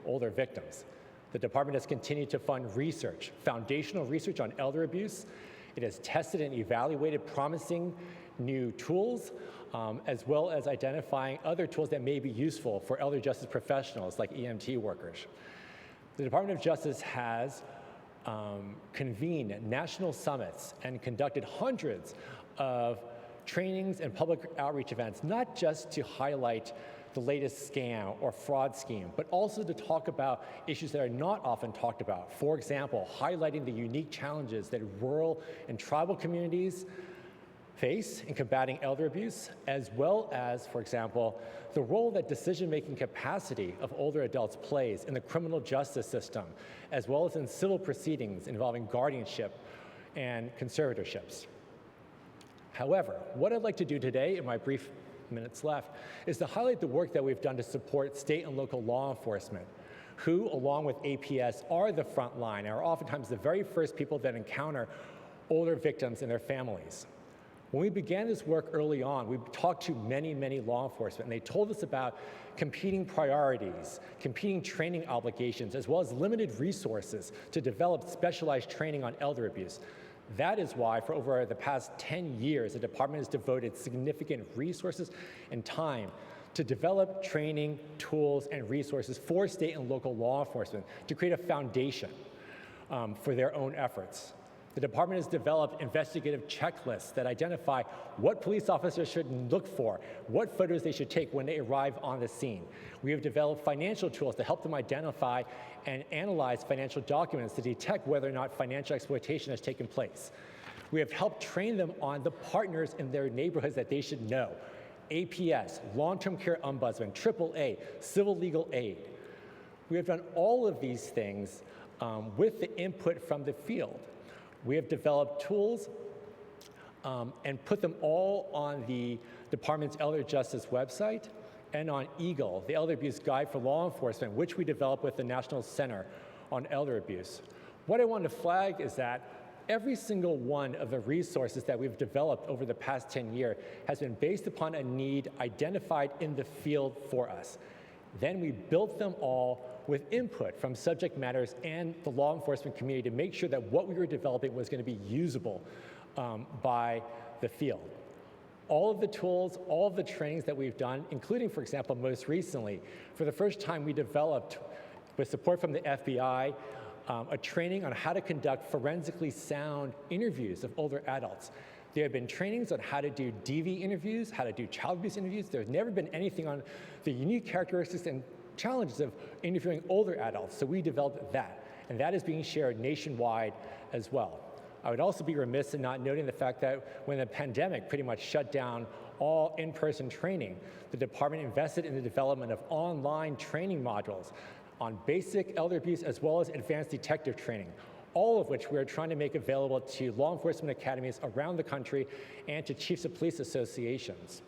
older victims. The department has continued to fund research, foundational research on elder abuse. It has tested and evaluated promising new tools, as well as identifying other tools that may be useful for elder justice professionals like EMT workers. The Department of Justice has convened national summits and conducted hundreds of trainings and public outreach events, not just to highlight the latest scam or fraud scheme, but also to talk about issues that are not often talked about. For example, highlighting the unique challenges that rural and tribal communities face in combating elder abuse, as well as, for example, the role that decision-making capacity of older adults plays in the criminal justice system, as well as in civil proceedings involving guardianship and conservatorships. However, what I'd like to do today in my brief minutes left is to highlight the work that we've done to support state and local law enforcement, who, along with APS, are the front line and are oftentimes the very first people that encounter older victims and their families. When we began this work early on, we talked to many, many law enforcement, and they told us about competing priorities, competing training obligations, as well as limited resources to develop specialized training on elder abuse. That is why, for over the past 10 years, the department has devoted significant resources and time to develop training, tools, and resources for state and local law enforcement to create a foundation for their own efforts. The department has developed investigative checklists that identify what police officers should look for, what photos they should take when they arrive on the scene. We have developed financial tools to help them identify and analyze financial documents to detect whether or not financial exploitation has taken place. We have helped train them on the partners in their neighborhoods that they should know: APS, Long-Term Care Ombudsman, AAA, Civil Legal Aid. We have done all of these things with the input from the field. We have developed tools and put them all on the department's Elder Justice website and on EAGLE, the Elder Abuse Guide for Law Enforcement, which we developed with the National Center on Elder Abuse. What I want to flag is that every single one of the resources that we've developed over the past 10 years has been based upon a need identified in the field for us. Then we built them all with input from subject matters and the law enforcement community to make sure that what we were developing was going to be usable by the field. All of the tools, all of the trainings that we've done, including, for example, most recently, for the first time we developed, with support from the FBI, a training on how to conduct forensically sound interviews of older adults. There have been trainings on how to do DV interviews, how to do child abuse interviews. There's never been anything on the unique characteristics and challenges of interviewing older adults, so we developed that, and that is being shared nationwide as well. I would also be remiss in not noting the fact that when the pandemic pretty much shut down all in-person training, the department invested in the development of online training modules on basic elder abuse as well as advanced detective training, all of which we're trying to make available to law enforcement academies around the country and to chiefs of police associations.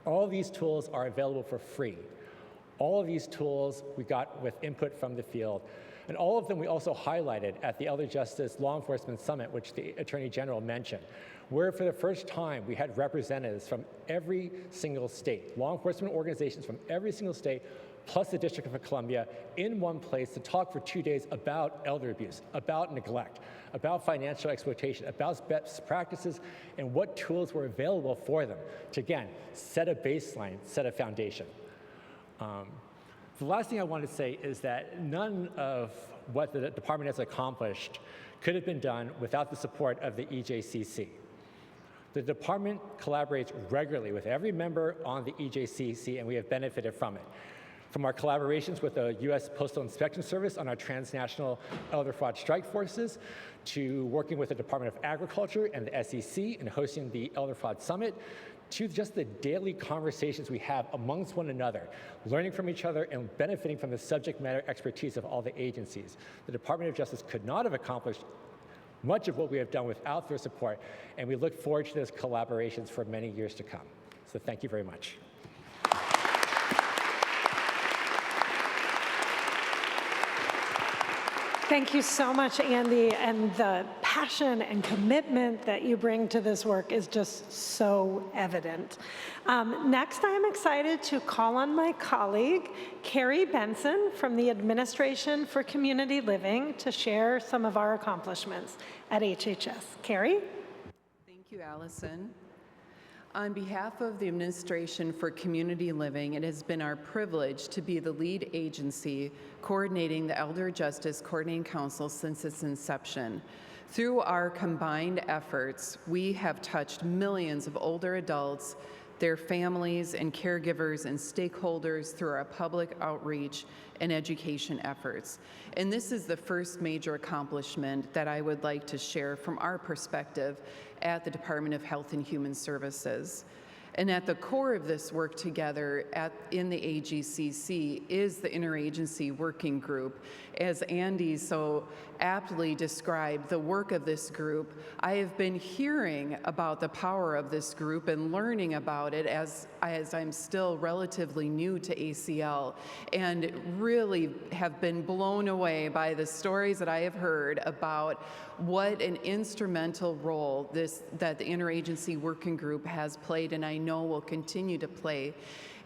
All of these tools are available for free. All of these tools we got with input from the field, and all of them we also highlighted at the Elder Justice Law Enforcement Summit, which the Attorney General mentioned, where for the first time we had representatives from every single state, law enforcement organizations from every single state, plus the District of Columbia, in one place to talk for 2 days about elder abuse, about neglect, about financial exploitation, about best practices, and what tools were available for them to, again, set a baseline, set a foundation. The last thing I want to say is that none of what the department has accomplished could have been done without the support of the EJCC. The department collaborates regularly with every member on the EJCC, and we have benefited from it. From our collaborations with the U.S. Postal Inspection Service on our transnational elder fraud strike forces, to working with the Department of Agriculture and the SEC in hosting the Elder Fraud Summit, to just the daily conversations we have amongst one another, learning from each other and benefiting from the subject matter expertise of all the agencies. The Department of Justice could not have accomplished much of what we have done without their support, and we look forward to those collaborations for many years to come. So thank you very much. Thank you so much, Andy, and the passion and commitment that you bring to this work is just so evident. Next, I'm excited to call on my colleague, Carrie Benson from the Administration for Community Living, to share some of our accomplishments at HHS. Carrie? Thank you, Alison. On behalf of the Administration for Community Living, it has been our privilege to be the lead agency coordinating the Elder Justice Coordinating Council since its inception. Through our combined efforts, we have touched millions of older adults, their families and caregivers and stakeholders through our public outreach and education efforts. And this is the first major accomplishment that I would like to share from our perspective at the Department of Health and Human Services. And at the core of this work together in the EJCC is the Interagency Working Group. As Andy so aptly described the work of this group, I have been hearing about the power of this group and learning about it as I'm still relatively new to ACL, and really have been blown away by the stories that I have heard about what an instrumental role that the Interagency Working Group has played, and I know will continue to play.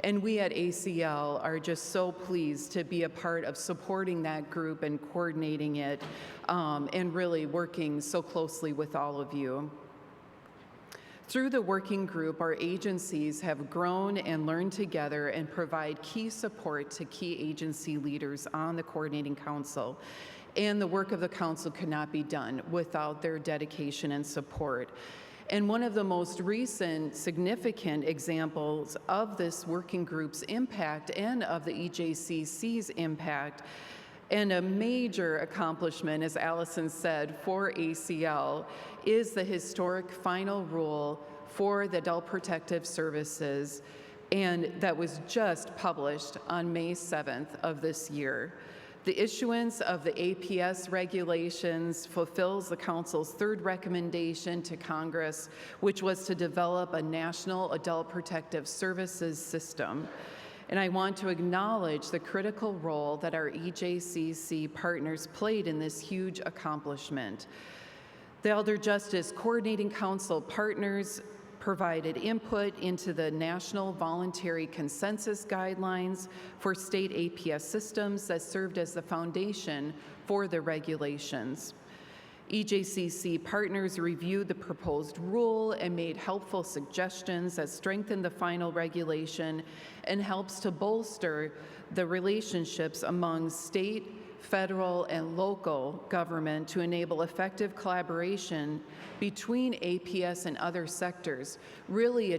And we at ACL are just so pleased to be a part of supporting that group and coordinating it, and really working so closely with all of you. Through the working group, our agencies have grown and learned together and provide key support to key agency leaders on the Coordinating Council. And the work of the Council could not be done without their dedication and support. And one of the most recent significant examples of this working group's impact and of the EJCC's impact, and a major accomplishment, as Alison said, for ACL, is the historic final rule for the Adult Protective Services, and that was just published on May 7th of this year. The issuance of the APS regulations fulfills the Council's third recommendation to Congress, which was to develop a national adult protective services system. And I want to acknowledge the critical role that our EJCC partners played in this huge accomplishment. The Elder Justice Coordinating Council partners provided input into the National Voluntary Consensus Guidelines for state APS systems that served as the foundation for the regulations. EJCC partners reviewed the proposed rule and made helpful suggestions that strengthen the final regulation and helps to bolster the relationships among state, federal, and local government to enable effective collaboration between APS and other sectors, really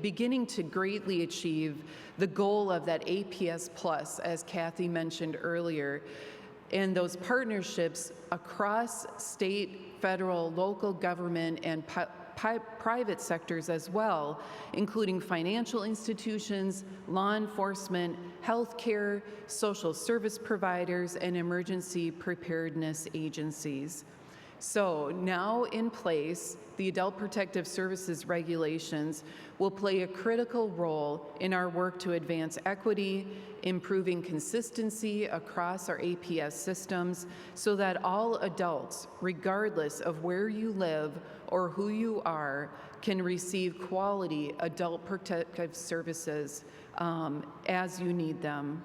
beginning to greatly achieve the goal of that APS Plus, as Kathy mentioned earlier. And those partnerships across state, federal, local government, and private sectors as well, including financial institutions, law enforcement, healthcare, social service providers, and emergency preparedness agencies. So now in place, the Adult Protective Services regulations will play a critical role in our work to advance equity, improving consistency across our APS systems so that all adults, regardless of where you live or who you are, can receive quality adult protective services as you need them.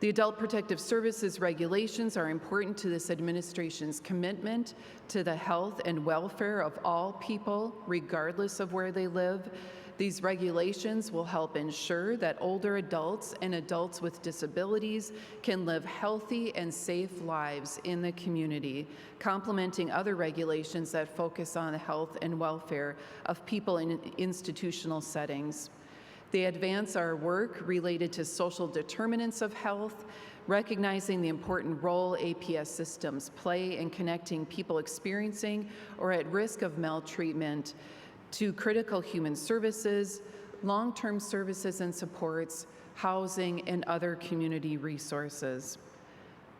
The Adult Protective Services regulations are important to this administration's commitment to the health and welfare of all people, regardless of where they live. These regulations will help ensure that older adults and adults with disabilities can live healthy and safe lives in the community, complementing other regulations that focus on the health and welfare of people in institutional settings. They advance our work related to social determinants of health, recognizing the important role APS systems play in connecting people experiencing or at risk of maltreatment to critical human services, long-term services and supports, housing, and other community resources.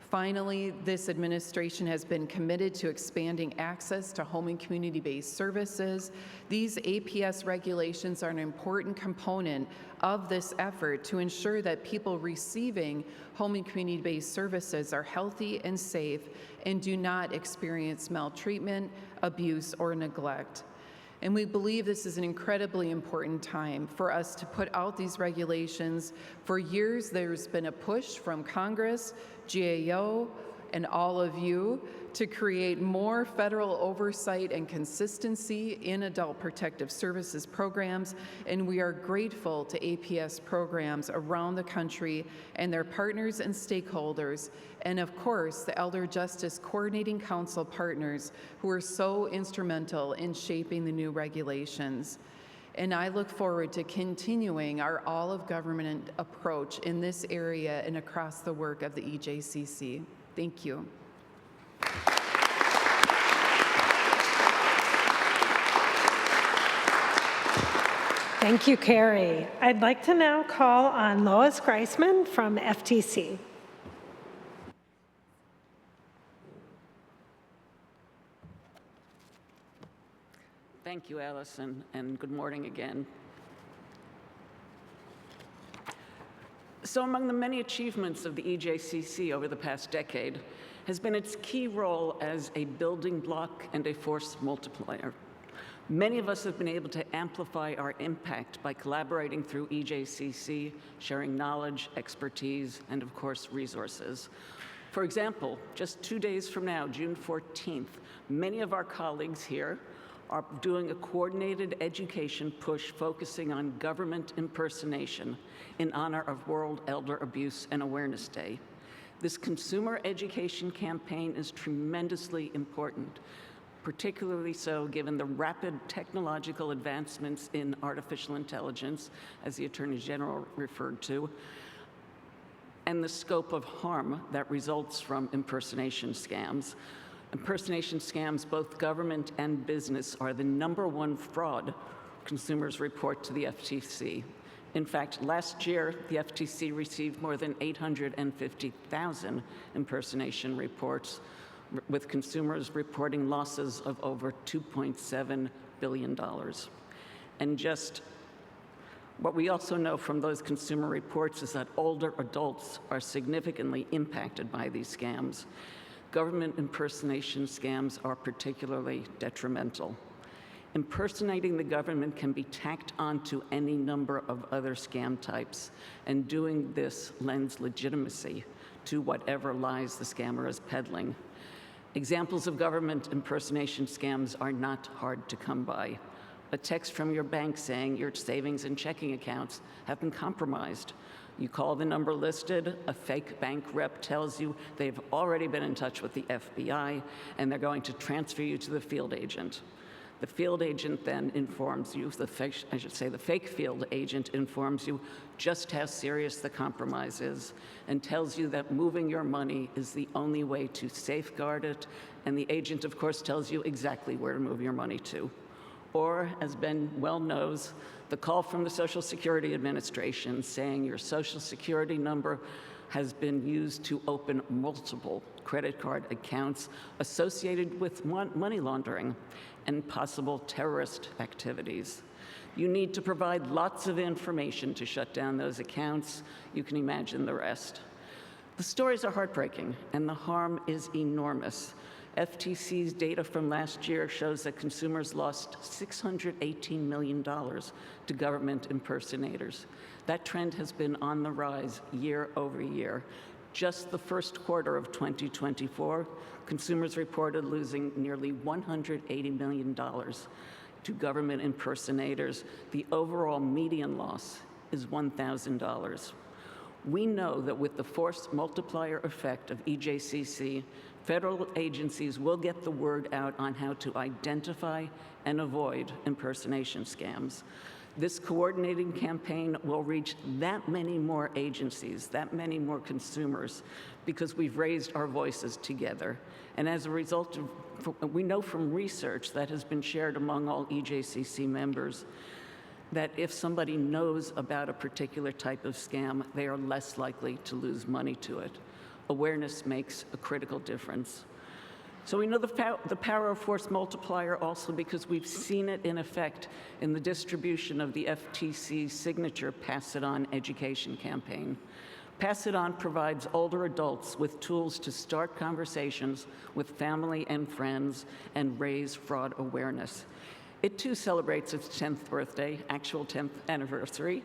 Finally, this administration has been committed to expanding access to home and community-based services. These APS regulations are an important component of this effort to ensure that people receiving home and community-based services are healthy and safe and do not experience maltreatment, abuse, or neglect. And we believe this is an incredibly important time for us to put out these regulations. For years, there's been a push from Congress, GAO, and all of you to create more federal oversight and consistency in adult protective services programs, and we are grateful to APS programs around the country and their partners and stakeholders, and of course, the Elder Justice Coordinating Council partners who are so instrumental in shaping the new regulations. And I look forward to continuing our all-of-government approach in this area and across the work of the EJCC. Thank you. Thank you, Carrie. I'd like to now call on Lois Greisman from FTC. Thank you, Alison, and good morning again. So among the many achievements of the EJCC over the past decade has been its key role as a building block and a force multiplier. Many of us have been able to amplify our impact by collaborating through EJCC, sharing knowledge, expertise, and of course, resources. For example, just 2 days from now, June 14th, many of our colleagues here are doing a coordinated education push focusing on government impersonation in honor of World Elder Abuse and Awareness Day. This consumer education campaign is tremendously important, particularly so given the rapid technological advancements in artificial intelligence, as the Attorney General referred to, and the scope of harm that results from impersonation scams. Impersonation scams, both government and business, are the #1 fraud consumers report to the FTC. In fact, last year, the FTC received more than 850,000 impersonation reports, with consumers reporting losses of over $2.7 billion. And just what we also know from those consumer reports is that older adults are significantly impacted by these scams. Government impersonation scams are particularly detrimental. Impersonating the government can be tacked onto any number of other scam types, and doing this lends legitimacy to whatever lies the scammer is peddling. Examples of government impersonation scams are not hard to come by. A text from your bank saying your savings and checking accounts have been compromised. You call the number listed, a fake bank rep tells you they've already been in touch with the FBI and they're going to transfer you to the field agent. The field agent then informs you, the fake field agent informs you just how serious the compromise is and tells you that moving your money is the only way to safeguard it, and the agent, of course, tells you exactly where to move your money to. Or, as Ben well knows, the call from the Social Security Administration saying your Social Security number has been used to open multiple credit card accounts associated with money laundering and possible terrorist activities. You need to provide lots of information to shut down those accounts. You can imagine the rest. The stories are heartbreaking, and the harm is enormous. FTC's data from last year shows that consumers lost $618 million to government impersonators. That trend has been on the rise year over year. Just the first quarter of 2024, consumers reported losing nearly $180 million to government impersonators. The overall median loss is $1,000. We know that with the force multiplier effect of EJCC, federal agencies will get the word out on how to identify and avoid impersonation scams. This coordinating campaign will reach that many more agencies, that many more consumers, because we've raised our voices together. And as a result of, we know from research that has been shared among all EJCC members, that if somebody knows about a particular type of scam, they are less likely to lose money to it. Awareness makes a critical difference. So we know the power of force multiplier also because we've seen it in effect in the distribution of the FTC's signature Pass It On education campaign. Pass It On provides older adults with tools to start conversations with family and friends and raise fraud awareness. It too celebrates its 10th birthday, actual 10th anniversary,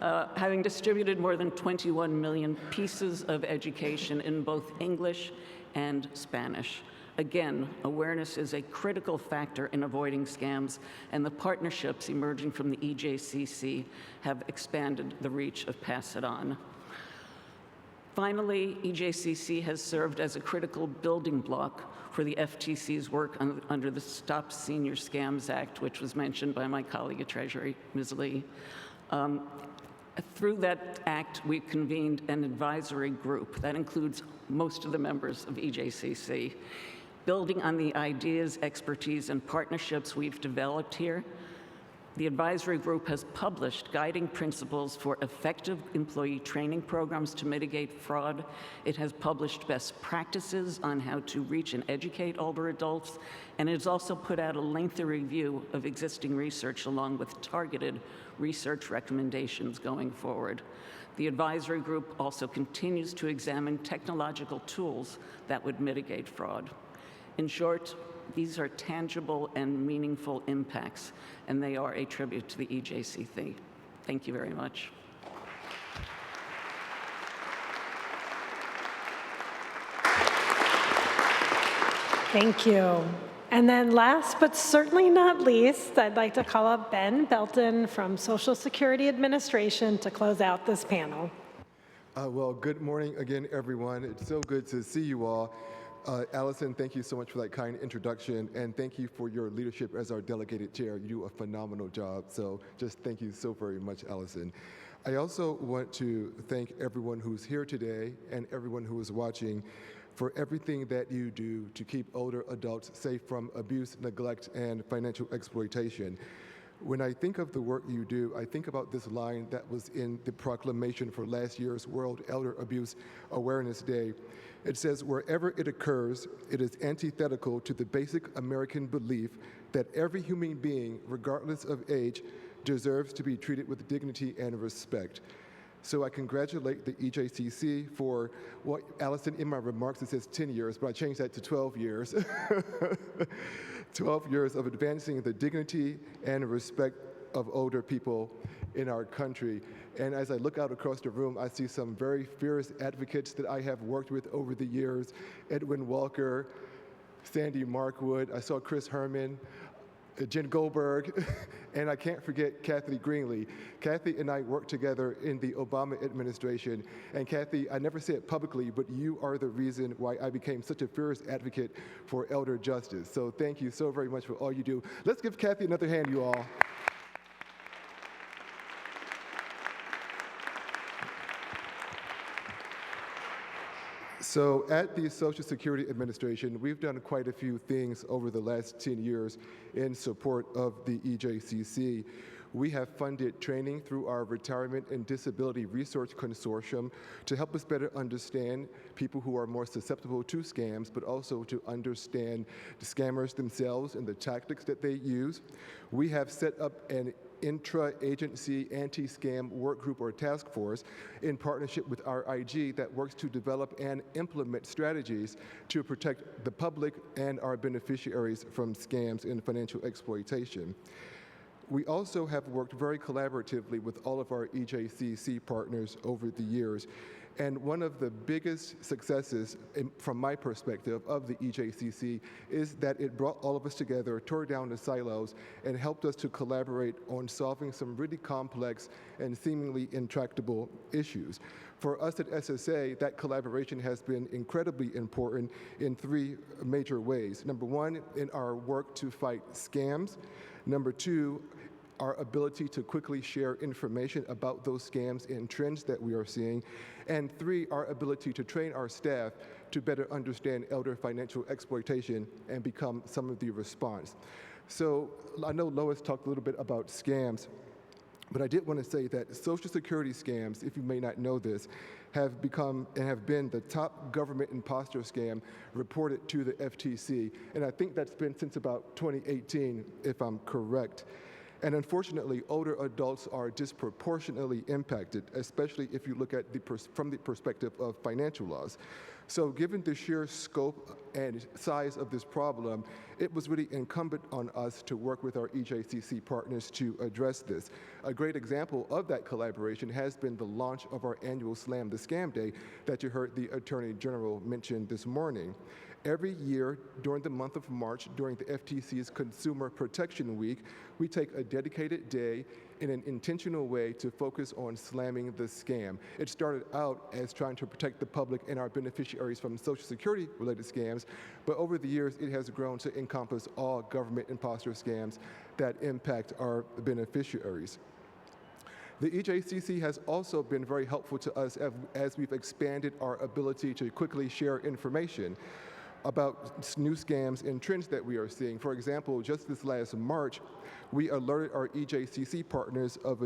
having distributed more than 21 million pieces of education in both English and Spanish. Again, awareness is a critical factor in avoiding scams, and the partnerships emerging from the EJCC have expanded the reach of Pass It On. Finally, EJCC has served as a critical building block for the FTC's work under the Stop Senior Scams Act, which was mentioned by my colleague at Treasury, Ms. Lee. Through that act, we convened an advisory group that includes most of the members of EJCC. Building on the ideas, expertise, and partnerships we've developed here, the advisory group has published guiding principles for effective employee training programs to mitigate fraud. It has published best practices on how to reach and educate older adults, and it has also put out a lengthy review of existing research along with targeted research recommendations going forward. The advisory group also continues to examine technological tools that would mitigate fraud. In short, these are tangible and meaningful impacts, and they are a tribute to the EJCC. Thank you very much. Thank you. And then last but certainly not least, I'd like to call up Ben Belton from Social Security Administration to close out this panel. Well, good morning again, everyone. It's so good to see you all. Alison, thank you so much for that kind introduction, and thank you for your leadership as our delegated chair. You do a phenomenal job, so just thank you so very much, Alison. I also want to thank everyone who's here today and everyone who is watching for everything that you do to keep older adults safe from abuse, neglect, and financial exploitation. When I think of the work you do, I think about this line that was in the proclamation for last year's World Elder Abuse Awareness Day. It says, wherever it occurs, it is antithetical to the basic American belief that every human being, regardless of age, deserves to be treated with dignity and respect. So I congratulate the EJCC for what, Alison, in my remarks it says 10 years, but I changed that to 12 years. 12 years of advancing the dignity and respect of older people in our country. And as I look out across the room, I see some very fierce advocates that I have worked with over the years. Edwin Walker, Sandy Markwood, I saw Chris Herman, Jen Goldberg, and I can't forget Kathy Greenlee. Kathy and I worked together in the Obama administration, and Kathy, I never say it publicly, but you are the reason why I became such a fierce advocate for elder justice. So thank you so very much for all you do. Let's give Kathy another hand, you all. So at the Social Security Administration, we've done quite a few things over the last 10 years in support of the EJCC. We have funded training through our Retirement and Disability Research Consortium to help us better understand people who are more susceptible to scams, but also to understand the scammers themselves and the tactics that they use. We have set up an intra-agency anti-scam work group or task force in partnership with our IG that works to develop and implement strategies to protect the public and our beneficiaries from scams and financial exploitation. We also have worked very collaboratively with all of our EJCC partners over the years. And one of the biggest successes, from my perspective, of the EJCC is that it brought all of us together, tore down the silos, and helped us to collaborate on solving some really complex and seemingly intractable issues. For us at SSA, that collaboration has been incredibly important in three major ways. Number one, in our work to fight scams. Number two, our ability to quickly share information about those scams and trends that we are seeing. And three, our ability to train our staff to better understand elder financial exploitation and become some of the response. So I know Lois talked a little bit about scams, but I did want to say that Social Security scams, if you may not know this, have become and have been the top government imposter scam reported to the FTC. And I think that's been since about 2018, if I'm correct. And unfortunately, older adults are disproportionately impacted, especially if you look at from the perspective of financial loss. So given the sheer scope and size of this problem, it was really incumbent on us to work with our EJCC partners to address this. A great example of that collaboration has been the launch of our annual Slam the Scam Day that you heard the Attorney General mention this morning. Every year during the month of March, during the FTC's Consumer Protection Week, we take a dedicated day in an intentional way to focus on slamming the scam. It started out as trying to protect the public and our beneficiaries from Social Security-related scams, but over the years, it has grown to encompass all government imposter scams that impact our beneficiaries. The EJCC has also been very helpful to us as we've expanded our ability to quickly share information about new scams and trends that we are seeing. For example, just this last March, we alerted our EJCC partners of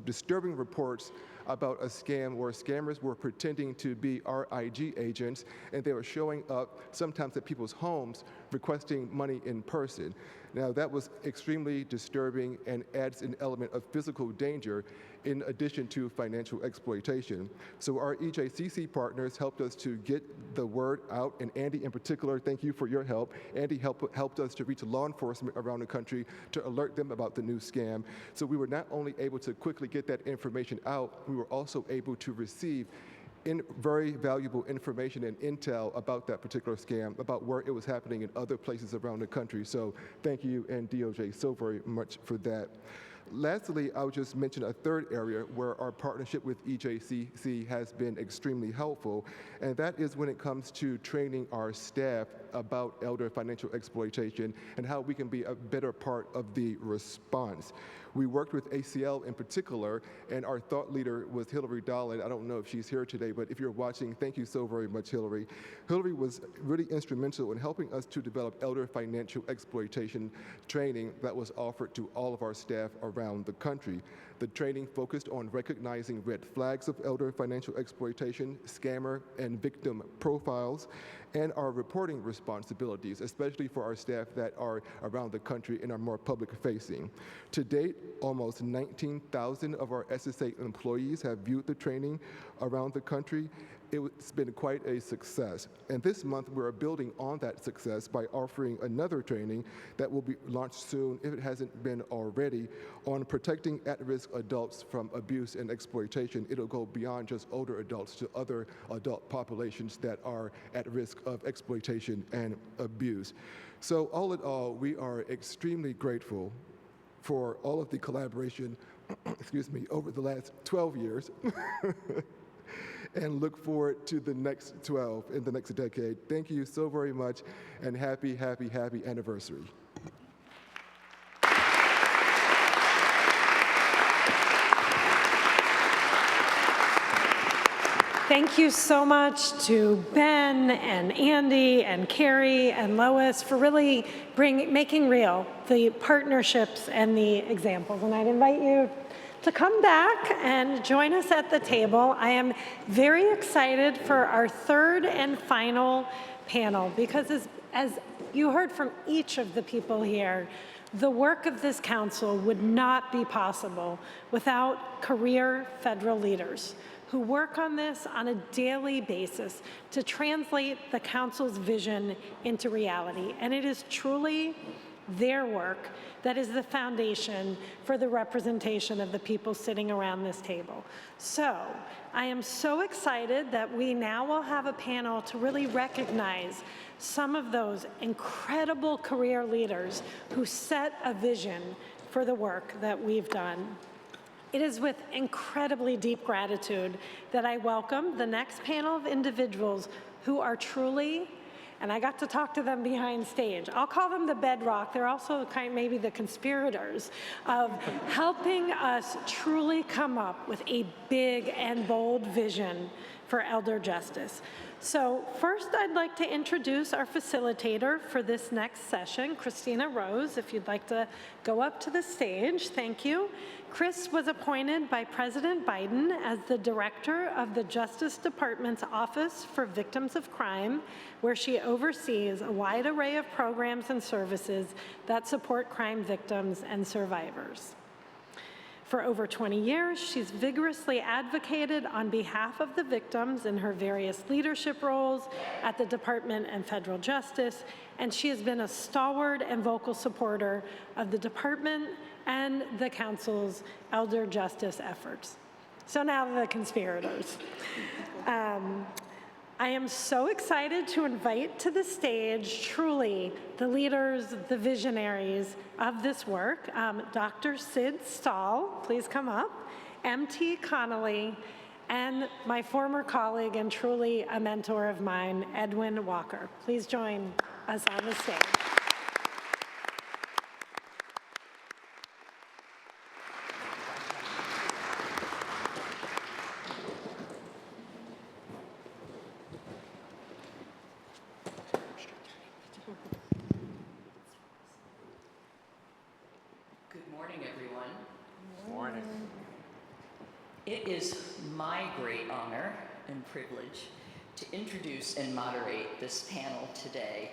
disturbing reports about a scam where scammers were pretending to be RIG agents, and they were showing up sometimes at people's homes requesting money in person. Now, that was extremely disturbing and adds an element of physical danger in addition to financial exploitation. So our EJCC partners helped us to get the word out, and Andy in particular, thank you for your help. Andy helped us to reach law enforcement around the country to alert them about the new scam. So we were not only able to quickly get that information out, we were also able to receive very valuable information and intel about that particular scam, about where it was happening in other places around the country. So thank you and DOJ so very much for that. Lastly, I'll just mention a third area where our partnership with EJCC has been extremely helpful, and that is when it comes to training our staff about elder financial exploitation and how we can be a better part of the response. We worked with ACL in particular, and our thought leader was Hillary Garland. I don't know if she's here today, but if you're watching, thank you so very much, Hillary. Hillary was really instrumental in helping us to develop elder financial exploitation training that was offered to all of our staff around the country. The training focused on recognizing red flags of elder financial exploitation, scammer and victim profiles, and our reporting responsibilities, especially for our staff that are around the country and are more public-facing. To date, almost 19,000 of our SSA employees have viewed the training around the country. It's been quite a success. And this month, we're building on that success by offering another training that will be launched soon, if it hasn't been already, on protecting at-risk adults from abuse and exploitation. It'll go beyond just older adults to other adult populations that are at risk of exploitation and abuse. So all in all, we are extremely grateful for all of the collaboration, excuse me, over the last 12 years. And look forward to the next 12 in the next decade. Thank you so very much, and happy, happy, happy anniversary. Thank you so much to Ben and Andy and Carrie and Lois for really making real the partnerships and the examples. And I'd invite you to come back and join us at the table. I am very excited for our third and final panel because as you heard from each of the people here, the work of this council would not be possible without career federal leaders who work on this on a daily basis to translate the council's vision into reality. And it is truly their work that is the foundation for the representation of the people sitting around this table. So I am so excited that we now will have a panel to really recognize some of those incredible career leaders who set a vision for the work that we've done. It is with incredibly deep gratitude that I welcome the next panel of individuals who are truly, and I got to talk to them behind stage. I'll call them the bedrock. They're also maybe the conspirators of helping us truly come up with a big and bold vision for elder justice. So first, I'd like to introduce our facilitator for this next session, Christina Rose, if you'd like to go up to the stage. Thank you. Chris was appointed by President Biden as the director of the Justice Department's Office for Victims of Crime, where she oversees a wide array of programs and services that support crime victims and survivors. For over 20 years, she's vigorously advocated on behalf of the victims in her various leadership roles at the Department and Federal Justice, and she has been a stalwart and vocal supporter of the department and the council's elder justice efforts. So now the conspirators. I am so excited to invite to the stage, truly, the leaders, the visionaries of this work. Dr. Sid Stahl, please come up, M.T. Connolly, and my former colleague and truly a mentor of mine, Edwin Walker. Please join us on the stage. It is my great honor and privilege to introduce and moderate this panel today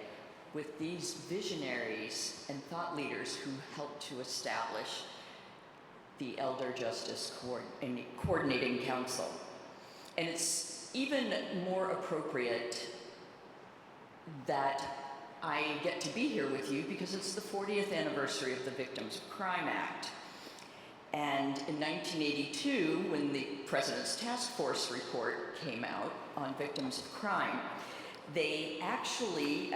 with these visionaries and thought leaders who helped to establish the Elder Justice Coordinating Council. And it's even more appropriate that I get to be here with you because it's the 40th anniversary of the Victims of Crime Act. And in 1982, when the President's Task Force report came out on victims of crime, they actually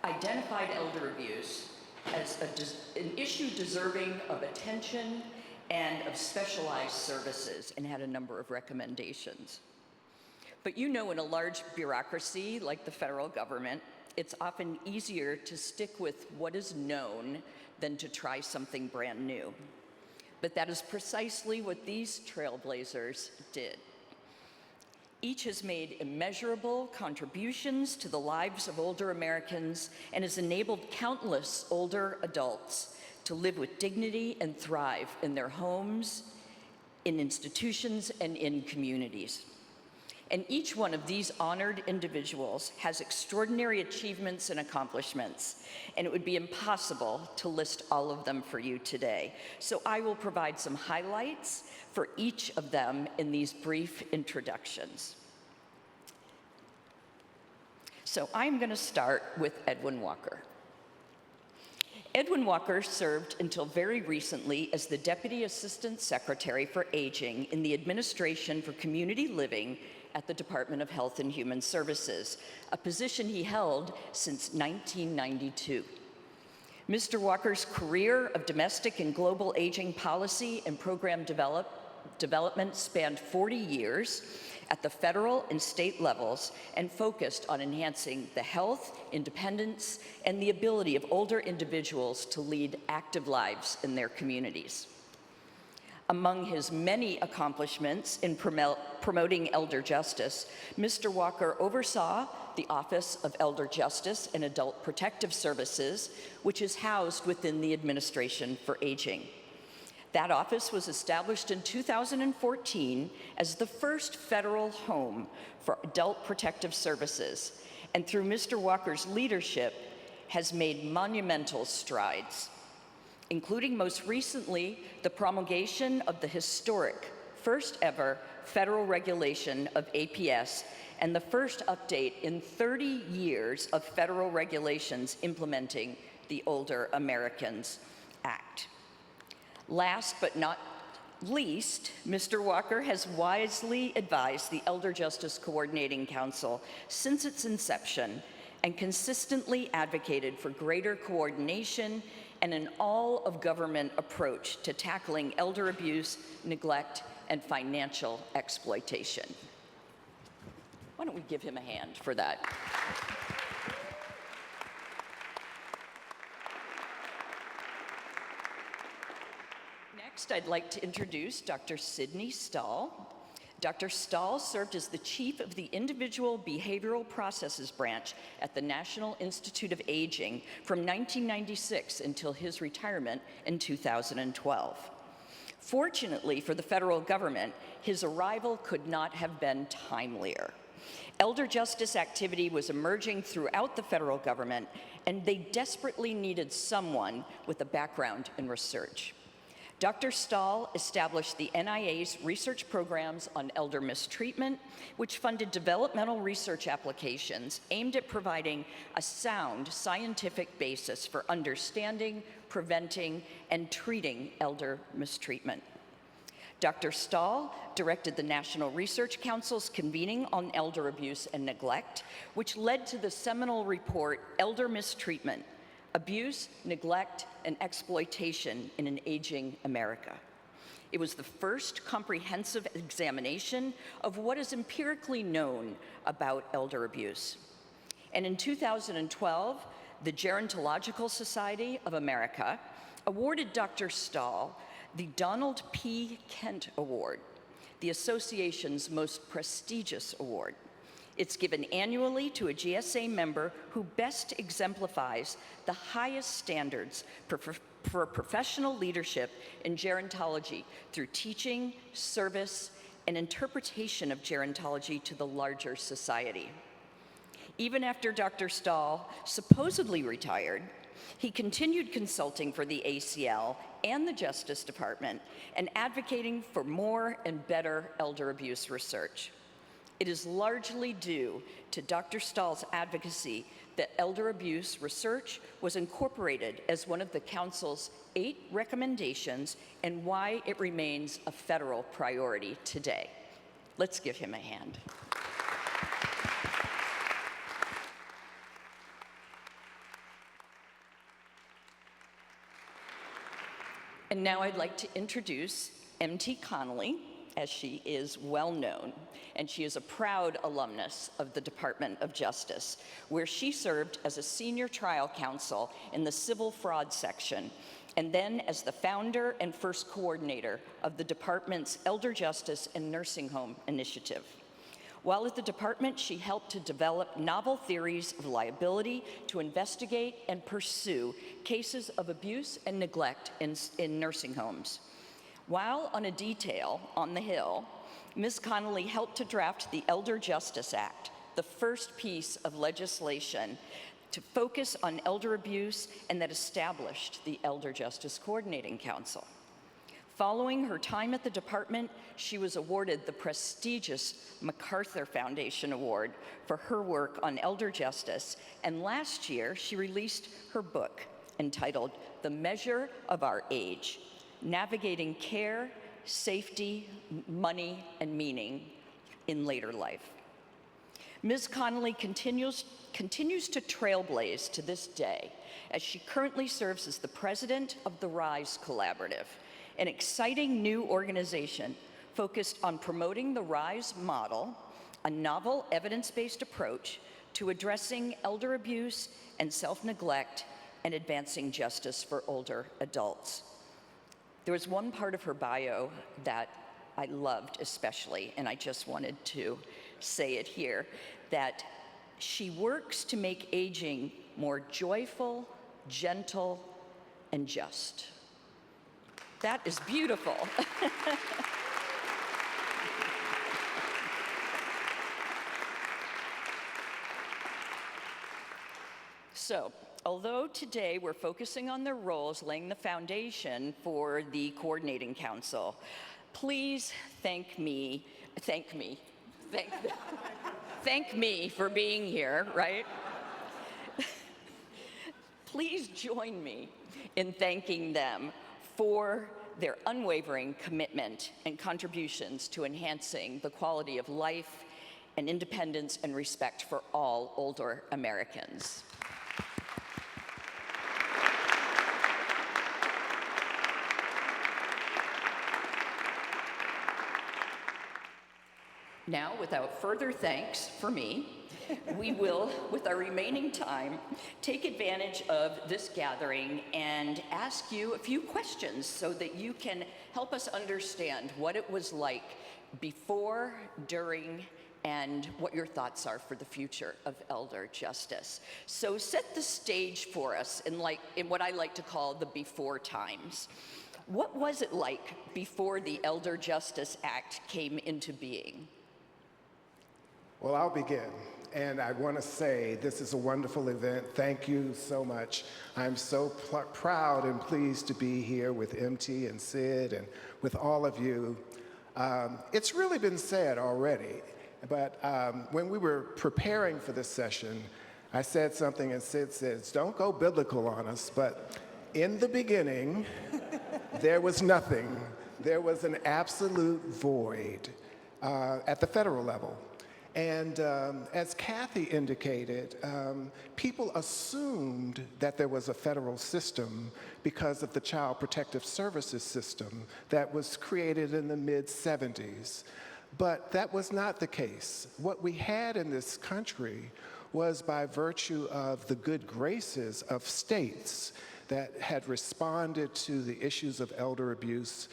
identified elder abuse as an issue deserving of attention and of specialized services, and had a number of recommendations. But you know, in a large bureaucracy like the federal government, it's often easier to stick with what is known than to try something brand new. But that is precisely what these trailblazers did. Each has made immeasurable contributions to the lives of older Americans and has enabled countless older adults to live with dignity and thrive in their homes, in institutions, and in communities. And each one of these honored individuals has extraordinary achievements and accomplishments, and it would be impossible to list all of them for you today. So I will provide some highlights for each of them in these brief introductions. So I'm going to start with Edwin Walker. Edwin Walker served until very recently as the Deputy Assistant Secretary for Aging in the Administration for Community Living at the Department of Health and Human Services, a position he held since 1992. Mr. Walker's career of domestic and global aging policy and program development spanned 40 years at the federal and state levels and focused on enhancing the health, independence, and the ability of older individuals to lead active lives in their communities. Among his many accomplishments in promoting elder justice, Mr. Walker oversaw the Office of Elder Justice and Adult Protective Services, which is housed within the Administration for Aging. That office was established in 2014 as the first federal home for adult protective services, and through Mr. Walker's leadership has made monumental strides, including most recently the promulgation of the historic first ever federal regulation of APS and the first update in 30 years of federal regulations implementing the Older Americans Act. Last but not least, Mr. Walker has wisely advised the Elder Justice Coordinating Council since its inception and consistently advocated for greater coordination and an all-of-government approach to tackling elder abuse, neglect, and financial exploitation. Why don't we give him a hand for that? Next, I'd like to introduce Dr. Sidney Stahl. Dr. Stahl served as the chief of the Individual Behavioral Processes Branch at the National Institute of Aging from 1996 until his retirement in 2012. Fortunately for the federal government, his arrival could not have been timelier. Elder justice activity was emerging throughout the federal government, and they desperately needed someone with a background in research. Dr. Stahl established the NIA's research programs on elder mistreatment, which funded developmental research applications aimed at providing a sound scientific basis for understanding, preventing, and treating elder mistreatment. Dr. Stahl directed the National Research Council's convening on elder abuse and neglect, which led to the seminal report, Elder Mistreatment, Abuse, Neglect, and Exploitation in an Aging America. It was the first comprehensive examination of what is empirically known about elder abuse. And in 2012, the Gerontological Society of America awarded Dr. Stahl the Donald P. Kent Award, the association's most prestigious award. It's given annually to a GSA member who best exemplifies the highest standards for professional leadership in gerontology through teaching, service, and interpretation of gerontology to the larger society. Even after Dr. Stahl supposedly retired, he continued consulting for the ACL and the Justice Department and advocating for more and better elder abuse research. It is largely due to Dr. Stahl's advocacy that elder abuse research was incorporated as one of the Council's 8 recommendations and why it remains a federal priority today. Let's give him a hand. And now I'd like to introduce M.T. Connolly, as she is well known, and she is a proud alumnus of the Department of Justice, where she served as a senior trial counsel in the civil fraud section, and then as the founder and first coordinator of the department's Elder Justice and Nursing Home Initiative. While at the department, she helped to develop novel theories of liability to investigate and pursue cases of abuse and neglect in nursing homes. While on a detail on the Hill, Ms. Connolly helped to draft the Elder Justice Act, the first piece of legislation to focus on elder abuse and that established the Elder Justice Coordinating Council. Following her time at the department, she was awarded the prestigious MacArthur Foundation Award for her work on elder justice, and last year she released her book entitled The Measure of Our Age: Navigating Care, Safety, Money, and Meaning in Later Life. Ms. Connolly continues to trailblaze to this day as she currently serves as the president of the RISE Collaborative, an exciting new organization focused on promoting the RISE model, a novel evidence-based approach to addressing elder abuse and self-neglect and advancing justice for older adults. There was one part of her bio that I loved especially, and I just wanted to say it here, that she works to make aging more joyful, gentle, and just. That is beautiful. So, although today we're focusing on their roles laying the foundation for the Coordinating Council, please thank me for being here, right? Please join me in thanking them for their unwavering commitment and contributions to enhancing the quality of life and independence and respect for all older Americans. Now, without further thanks for me, we will, with our remaining time, take advantage of this gathering and ask you a few questions so that you can help us understand what it was like before, during, and what your thoughts are for the future of elder justice. So set the stage for us in what I like to call the before times. What was it like before the Elder Justice Act came into being? Well, I'll begin. And I want to say this is a wonderful event. Thank you so much. I'm so proud and pleased to be here with MT and Sid and with all of you. It's really been said already, but when we were preparing for this session, I said something and Sid says, don't go biblical on us, but in the beginning, there was nothing. there was an absolute void at the federal level. And as Kathy indicated, people assumed that there was a federal system because of the Child Protective Services system that was created in the mid-70s. But that was not the case. What we had in this country was by virtue of the good graces of states that had responded to the issues of elder abuse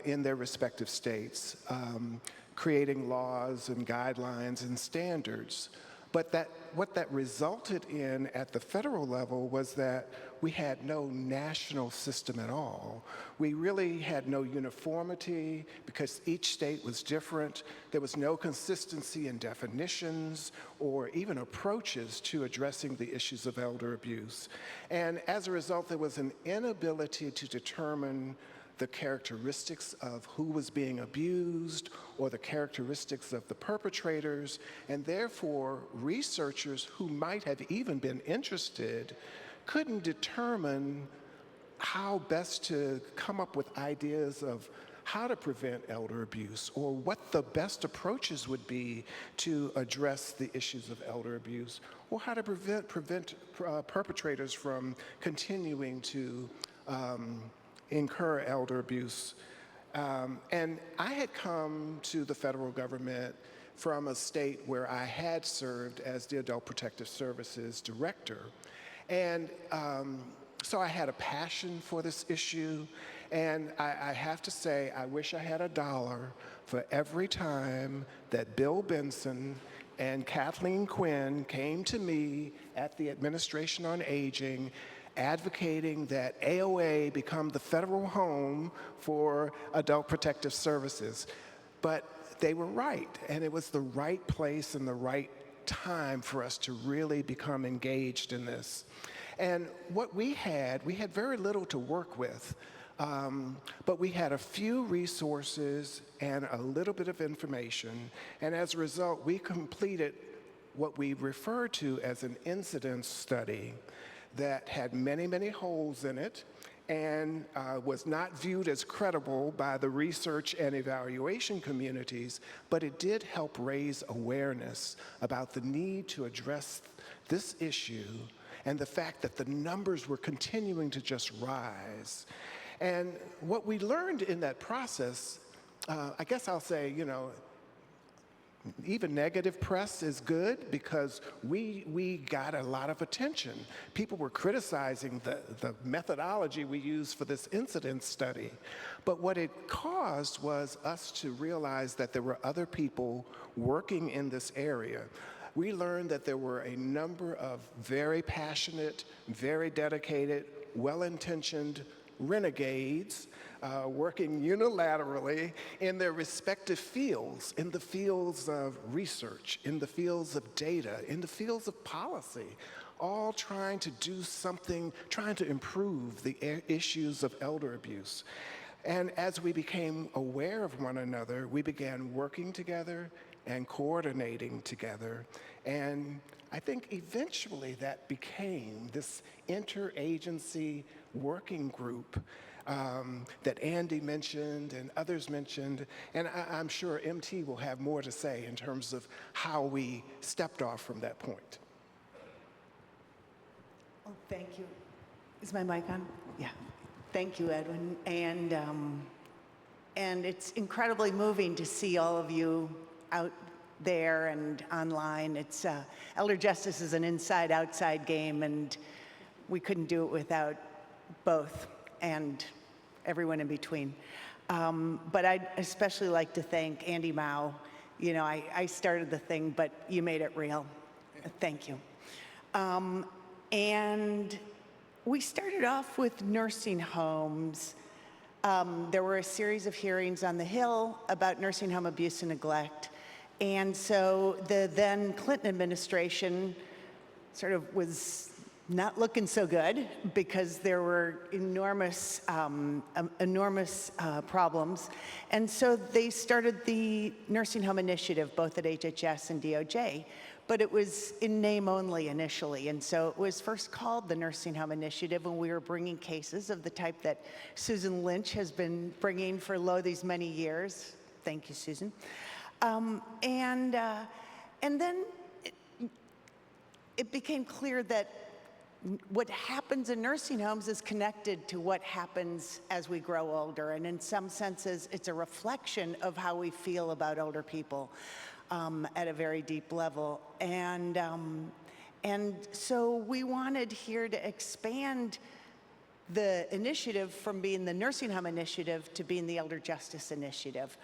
in their respective states, creating laws and guidelines and standards. But what that resulted in at the federal level was that we had no national system at all. We really had no uniformity because each state was different. There was no consistency in definitions or even approaches to addressing the issues of elder abuse. And as a result, there was an inability to determine the characteristics of who was being abused or the characteristics of the perpetrators, and therefore researchers who might have even been interested couldn't determine how best to come up with ideas of how to prevent elder abuse or what the best approaches would be to address the issues of elder abuse or how to prevent perpetrators from continuing to incur elder abuse. And I had come to the federal government from a state where I had served as the Adult Protective Services Director. And so I had a passion for this issue. And I have to say, I wish I had $1 for every time that Bill Benson and Kathleen Quinn came to me at the Administration on Aging advocating that AOA become the federal home for adult protective services. But they were right, and it was the right place and the right time for us to really become engaged in this. And what we had very little to work with, but we had a few resources and a little bit of information, and as a result, we completed what we refer to as an incidence study that had many, many holes in it and was not viewed as credible by the research and evaluation communities, but it did help raise awareness about the need to address this issue and the fact that the numbers were continuing to just rise. And what we learned in that process, I guess I'll say, even negative press is good because we got a lot of attention. People were criticizing the methodology we used for this incident study. But what it caused was us to realize that there were other people working in this area. We learned that there were a number of very passionate, very dedicated, well-intentioned renegades working unilaterally in their respective fields, in the fields of research, in the fields of data, in the fields of policy, all trying to do something, trying to improve the issues of elder abuse. And as we became aware of one another, we began working together and coordinating together. And I think eventually that became this interagency working group that Andy mentioned and others mentioned. And I'm sure MT will have more to say in terms of how we stepped off from that point. Oh, thank you. Is my mic on? Yeah. Thank you, Edwin. And it's incredibly moving to see all of you out there and online. It's elder justice is an inside-outside game, and we couldn't do it without both and everyone in between. But I'd especially like to thank Andy Mao. I started the thing, but you made it real. Thank you. And we started off with nursing homes. There were a series of hearings on the Hill about nursing home abuse and neglect. And so the then Clinton administration sort of was not looking so good because there were enormous problems. And so they started the nursing home initiative, both at HHS and DOJ, but it was in name only initially. And so it was first called the Nursing Home Initiative when we were bringing cases of the type that Susan Lynch has been bringing for these many years. Thank you, Susan. And then it became clear that what happens in nursing homes is connected to what happens as we grow older. And in some senses, it's a reflection of how we feel about older people at a very deep level. And so we wanted here to expand the initiative from being the Nursing Home Initiative to being the Elder Justice Initiative.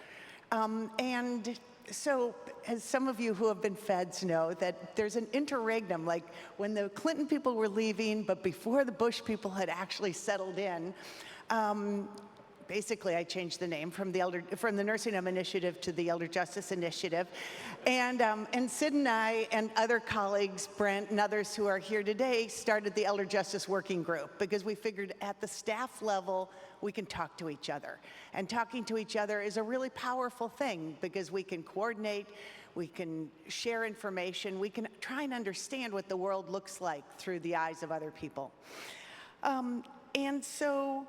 And so, as some of you who have been feds know, that there's an interregnum, like when the Clinton people were leaving, but before the Bush people had actually settled in, basically I changed the name from the Nursing Home Initiative to the Elder Justice Initiative. And Sid and I and other colleagues, Brent and others who are here today, started the Elder Justice Working Group because we figured at the staff level, we can talk to each other. And talking to each other is a really powerful thing because we can coordinate, we can share information, we can try and understand what the world looks like through the eyes of other people. And so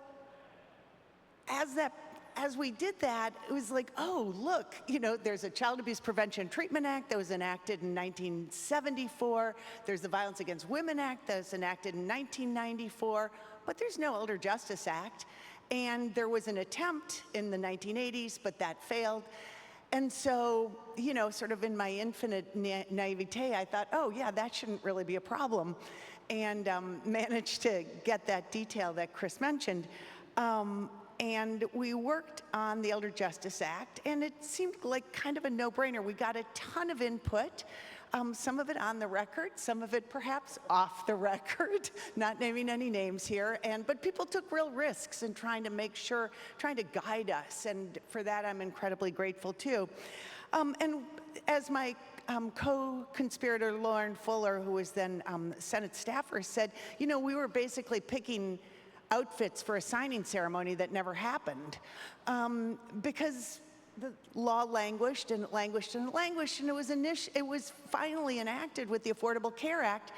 as we did that, it was like, oh, look, there's a Child Abuse Prevention and Treatment Act that was enacted in 1974. There's the Violence Against Women Act that was enacted in 1994, but there's no Elder Justice Act. And there was an attempt in the 1980s, but that failed. And so, sort of in my infinite naivete, I thought, oh, yeah, that shouldn't really be a problem, and managed to get that detail that Chris mentioned. And we worked on the Elder Justice Act, and it seemed like kind of a no-brainer. We got a ton of input, some of it on the record, some of it perhaps off the record, not naming any names here, but people took real risks in trying to guide us, and for that I'm incredibly grateful too. And as my co-conspirator Lauren Fuller, who was then Senate staffer, said, we were basically picking outfits for a signing ceremony that never happened because the law languished and it languished and it languished, and it was finally enacted with the Affordable Care Act,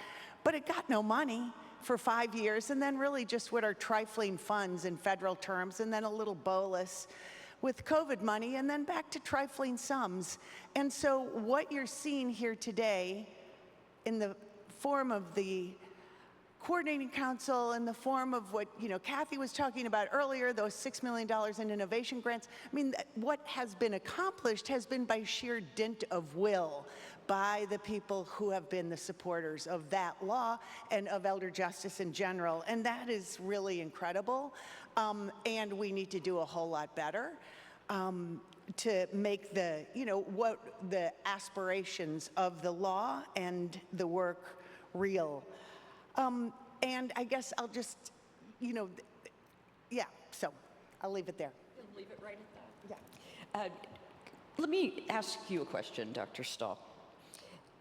but it got no money for 5 years, and then really just what are trifling funds in federal terms, and then a little bolus with COVID money, and then back to trifling sums. And so what you're seeing here today in the form of the Coordinating Council, in the form of what Kathy was talking about earlier, those $6 million in innovation grants. I mean, what has been accomplished has been by sheer dint of will by the people who have been the supporters of that law and of elder justice in general, and that is really incredible. And we need to do a whole lot better to make what the aspirations of the law and the work real. And I guess I'll just, so I'll leave it there. You'll leave it right at that? Yeah. Let me ask you a question, Dr. Stahl.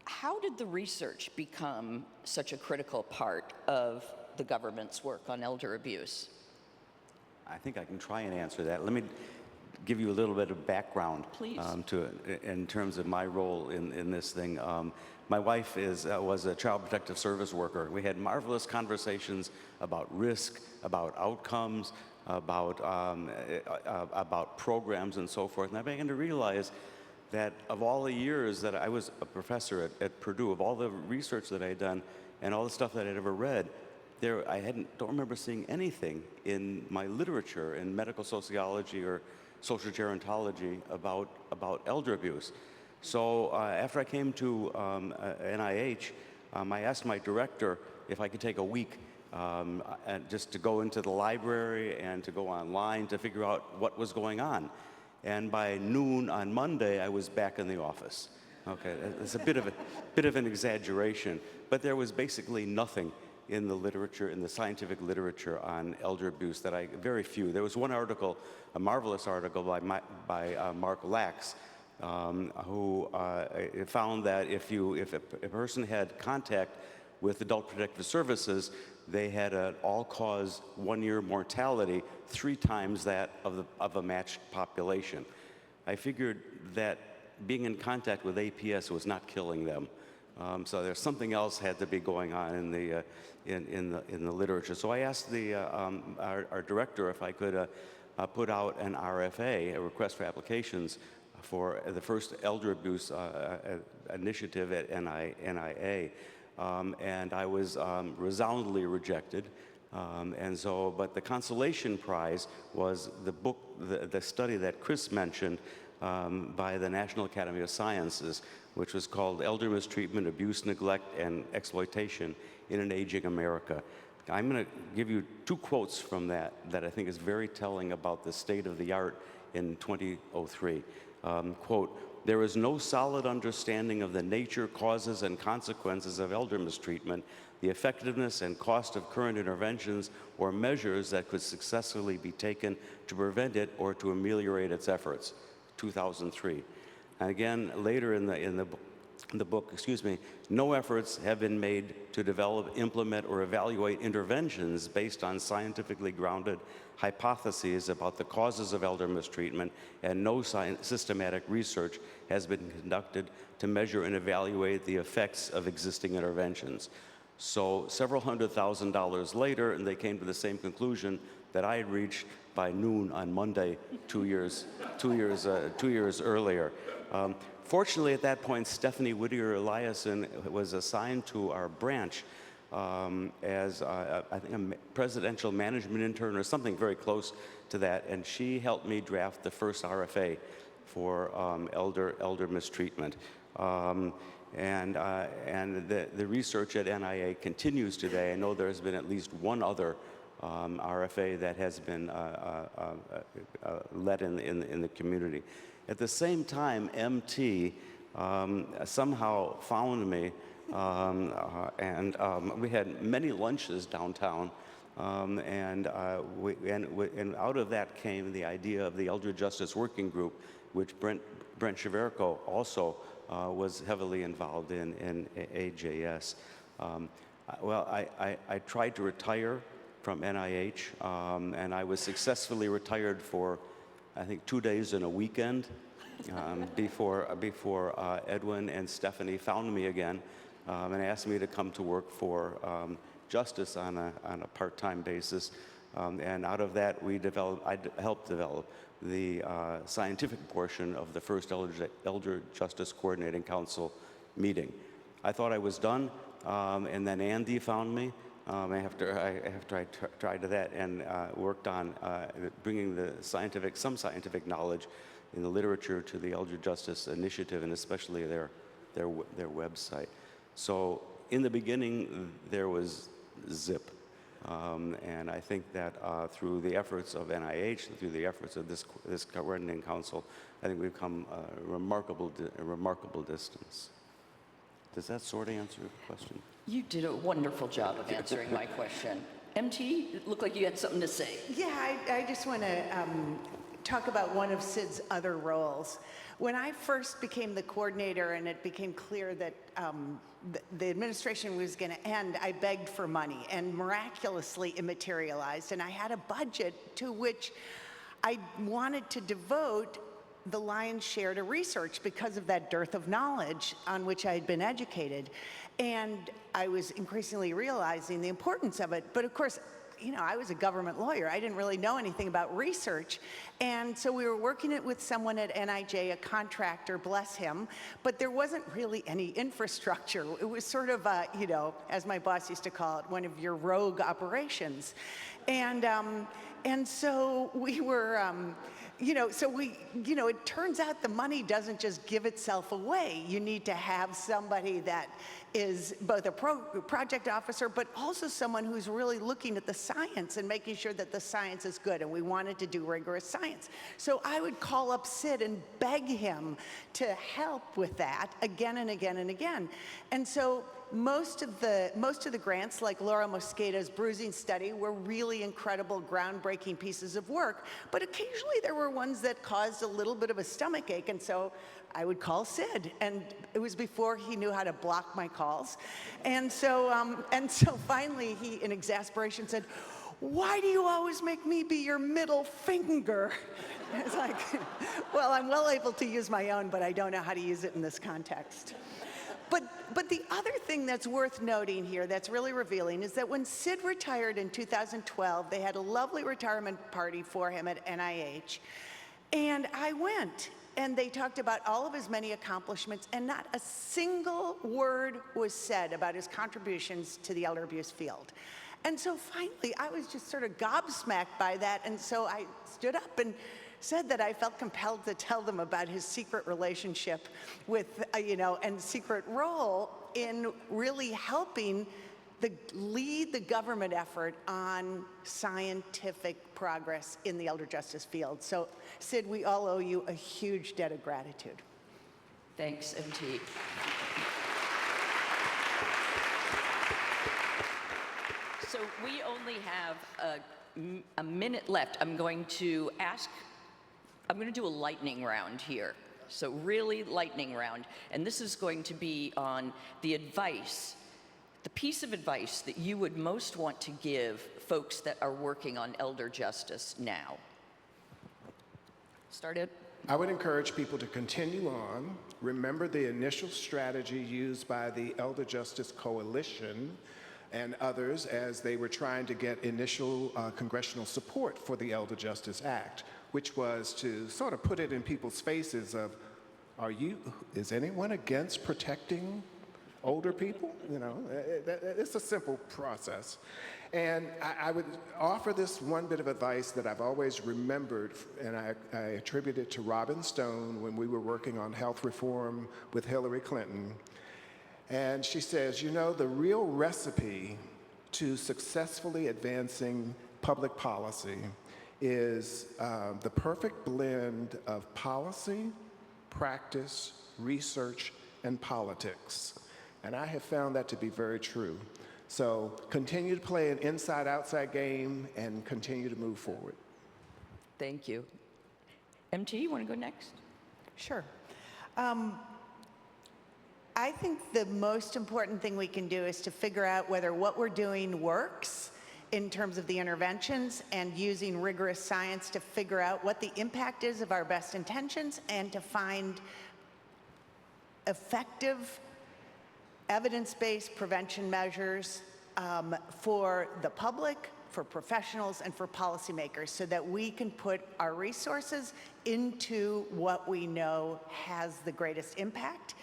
How did the research become such a critical part of the government's work on elder abuse? I think I can try and answer that. Let me give you a little bit of background in terms of my role in this thing. My wife was a child protective service worker. We had marvelous conversations about risk, about outcomes, about programs and so forth. And I began to realize that of all the years that I was a professor at Purdue, of all the research that I had done and all the stuff that I'd ever read, don't remember seeing anything in my literature in medical sociology or social gerontology about elder abuse. So after I came to NIH, I asked my director if I could take a week and just to go into the library and to go online to figure out what was going on. And by noon on Monday, I was back in the office. Okay, it's a bit of an exaggeration, but there was basically nothing in the literature, in the scientific literature on elder abuse very few. There was one article, a marvelous article by Mark Lax, who found that if a person had contact with Adult Protective Services, they had an all-cause one-year mortality 3 times that of a matched population. I figured that being in contact with APS was not killing them. So there's something else had to be going on in the literature. So I asked our director if I could put out an RFA, a request for applications, for the first elder abuse initiative at NIA, and I was resoundingly rejected. But the consolation prize was the book, the study that Chris mentioned by the National Academy of Sciences, which was called Elder Mistreatment, Abuse, Neglect, and Exploitation in an Aging America. I'm going to give you 2 quotes from that I think is very telling about the state of the art in 2003. Quote, "There is no solid understanding of the nature, causes, and consequences of elder mistreatment, the effectiveness and cost of current interventions or measures that could successfully be taken to prevent it or to ameliorate its efforts." 2003. And again, later in the book, no efforts have been made to develop, implement, or evaluate interventions based on scientifically grounded hypotheses about the causes of elder mistreatment, and no systematic research has been conducted to measure and evaluate the effects of existing interventions. So several $100,000 later, and they came to the same conclusion that I had reached by noon on Monday, 2 years earlier. Fortunately, at that point, Stephanie Whittier-Eliason was assigned to our branch as, I think, a presidential management intern or something very close to that, and she helped me draft the first RFA for elder mistreatment. And the research at NIA continues today. I know there's been at least one other RFA that has been led in the community. At the same time, MT somehow found me, and we had many lunches downtown, and out of that came the idea of the Elder Justice Working Group, which Brent Cheverko also was heavily involved in AJS. I tried to retire from NIH, and I was successfully retired for, I think, 2 days and a weekend before Edwin and Stephanie found me again and asked me to come to work for Justice on a part-time basis. And out of that, I helped develop the scientific portion of the first Elder Justice Coordinating Council meeting. I thought I was done, and then Andy found me. After I tried that and worked on bringing some scientific knowledge in the literature to the Elder Justice Initiative, and especially their website. So in the beginning, there was zip. And I think that through the efforts of NIH, through the efforts of this coordinating council, I think we've come a remarkable distance. Does that sort of answer your question? You did a wonderful job of answering my question. MT, it looked like you had something to say. Yeah, I just want to talk about one of Sid's other roles. When I first became the coordinator and it became clear that the administration was going to end, I begged for money, and miraculously it materialized. And I had a budget to which I wanted to devote the lion's share to research because of that dearth of knowledge on which I had been educated. And I was increasingly realizing the importance of it. But of course, you know, I was a government lawyer. I didn't really know anything about research. And so we were working it with someone at NIJ, a contractor, bless him, but there wasn't really any infrastructure. It was sort of, you know, as my boss used to call it, one of your rogue operations. And so we were, it turns out the money doesn't just give itself away. You need to have somebody that is both a project officer, but also someone who's really looking at the science and making sure that the science is good. And we wanted to do rigorous science. So I would call up Sid and beg him to help with that again and again and again. And so most of the grants, like Laura Mosqueda's bruising study, were really incredible, groundbreaking pieces of work. But occasionally there were ones that caused a little bit of a stomach ache, and so I would call Sid, and it was before he knew how to block my calls. And so finally he, in exasperation, said, "Why do you always make me be your middle finger?" It's like, well, I'm well able to use my own, but I don't know how to use it in this context. But the other thing that's worth noting here that's really revealing is that when Sid retired in 2012, they had a lovely retirement party for him at NIH, and I went. And they talked about all of his many accomplishments, and not a single word was said about his contributions to the elder abuse field. And so finally, I was just sort of gobsmacked by that, and so I stood up and said that I felt compelled to tell them about his secret relationship with, and secret role in really helping lead the government effort on scientific progress in the elder justice field. So, Sid, we all owe you a huge debt of gratitude. Thanks, MT. So we only have a minute left. I'm going to do a lightning round here. So really lightning round. And this is going to be on the piece of advice that you would most want to give folks that are working on elder justice now. Start it. I would encourage people to continue on. Remember the initial strategy used by the Elder Justice Coalition and others as they were trying to get initial congressional support for the Elder Justice Act, which was to sort of put it in people's faces of, is anyone against protecting older people? It's a simple process. And I would offer this one bit of advice that I've always remembered, and I attribute it to Robin Stone when we were working on health reform with Hillary Clinton. And she says, the real recipe to successfully advancing public policy is the perfect blend of policy, practice, research, and politics. And I have found that to be very true. So continue to play an inside-outside game and continue to move forward. Thank you. MT, you want to go next? Sure. I think the most important thing we can do is to figure out whether what we're doing works in terms of the interventions, and using rigorous science to figure out what the impact is of our best intentions, and to find effective evidence-based prevention measures for the public, for professionals, and for policymakers, so that we can put our resources into what we know has the greatest impact.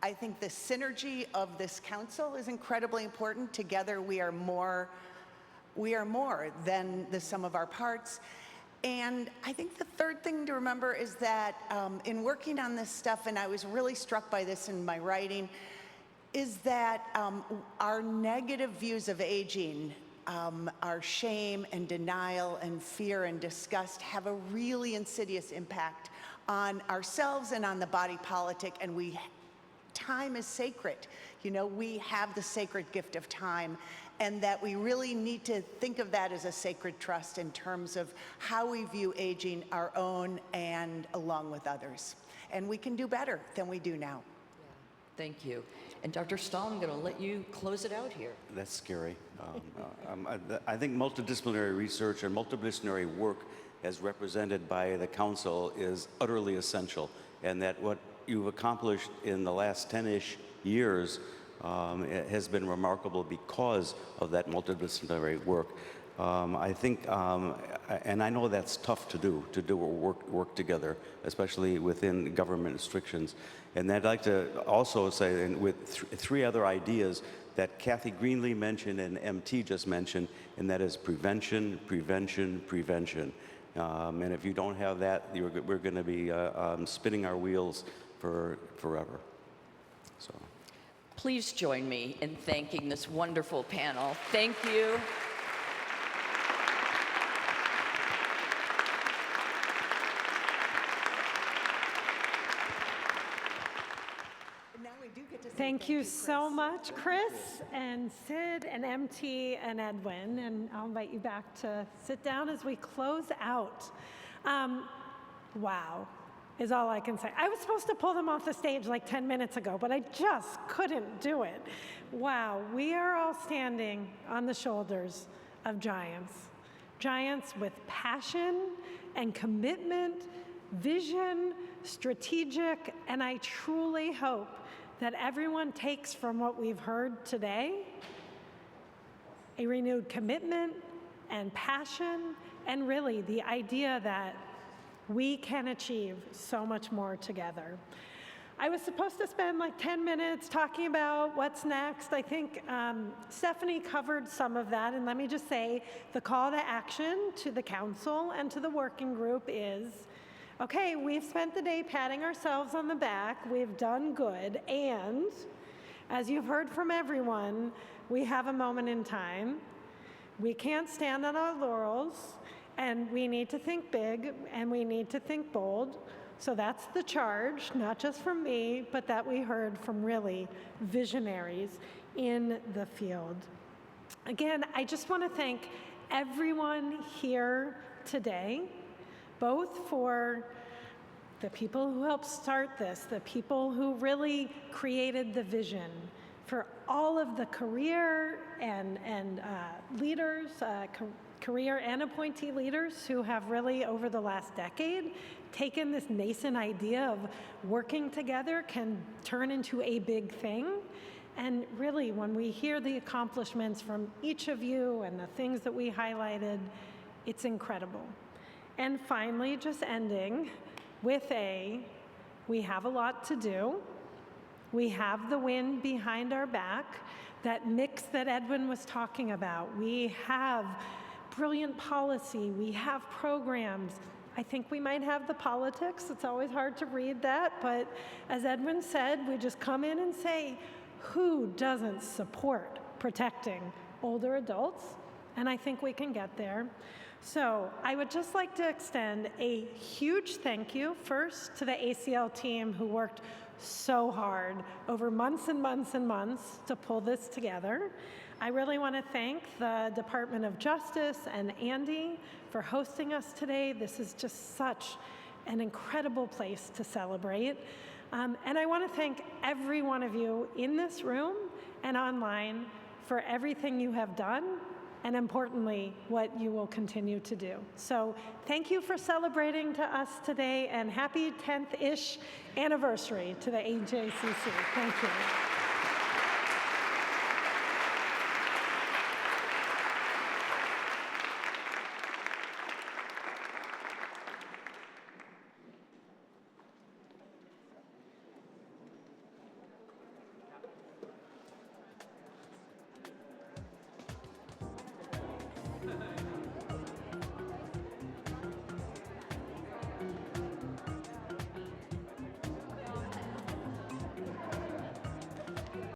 I think the synergy of this council is incredibly important. Together we are more than the sum of our parts. And I think the third thing to remember is that in working on this stuff, and I was really struck by this in my writing, is that our negative views of aging, our shame and denial and fear and disgust, have a really insidious impact on ourselves and on the body politic. And time is sacred. We have the sacred gift of time, and that we really need to think of that as a sacred trust in terms of how we view aging, our own and along with others. And we can do better than we do now. Thank you. And Dr. Stahl, I'm going to let you close it out here. That's scary. I think multidisciplinary research and multidisciplinary work as represented by the council is utterly essential, and that what you've accomplished in the last 10-ish years has been remarkable because of that multidisciplinary work. I think, and I know that's tough to do work together, especially within government restrictions. And I'd like to also say, and with three other ideas that Kathy Greenlee mentioned and MT just mentioned, and that is prevention, prevention, prevention. And if you don't have that, we're going to be spinning our wheels for forever. So, please join me in thanking this wonderful panel. Thank you. Thank you so much, Chris and Sid and MT and Edwin. And I'll invite you back to sit down as we close out. Wow is all I can say. I was supposed to pull them off the stage like 10 minutes ago, but I just couldn't do it. Wow, we are all standing on the shoulders of giants. Giants with passion and commitment, vision, strategic, and I truly hope that everyone takes from what we've heard today a renewed commitment and passion, and really the idea that we can achieve so much more together. I was supposed to spend like 10 minutes talking about what's next. I think Stephanie covered some of that, and let me just say the call to action to the council and to the working group is, okay, we've spent the day patting ourselves on the back, we've done good, and as you've heard from everyone, we have a moment in time. We can't stand on our laurels, and we need to think big, and we need to think bold. So that's the charge, not just from me, but that we heard from really visionaries in the field. Again, I just want to thank everyone here today, both for the people who helped start this, the people who really created the vision, for all of the career and leaders, career and appointee leaders who have really, over the last decade, taken this nascent idea of working together can turn into a big thing. And really, when we hear the accomplishments from each of you and the things that we highlighted, it's incredible. And finally, just ending with we have a lot to do. We have the wind behind our back, that mix that Edwin was talking about. We have brilliant policy, we have programs. I think we might have the politics. It's always hard to read that, but as Edwin said, we just come in and say, who doesn't support protecting older adults? And I think we can get there. So I would just like to extend a huge thank you first to the ACL team who worked so hard over months and months and months to pull this together. I really want to thank the Department of Justice and Andy for hosting us today. This is just such an incredible place to celebrate. And I want to thank every one of you in this room and online for everything you have done, and importantly, what you will continue to do. So thank you for celebrating to us today, and happy 10th-ish anniversary to the EJCC. Thank you.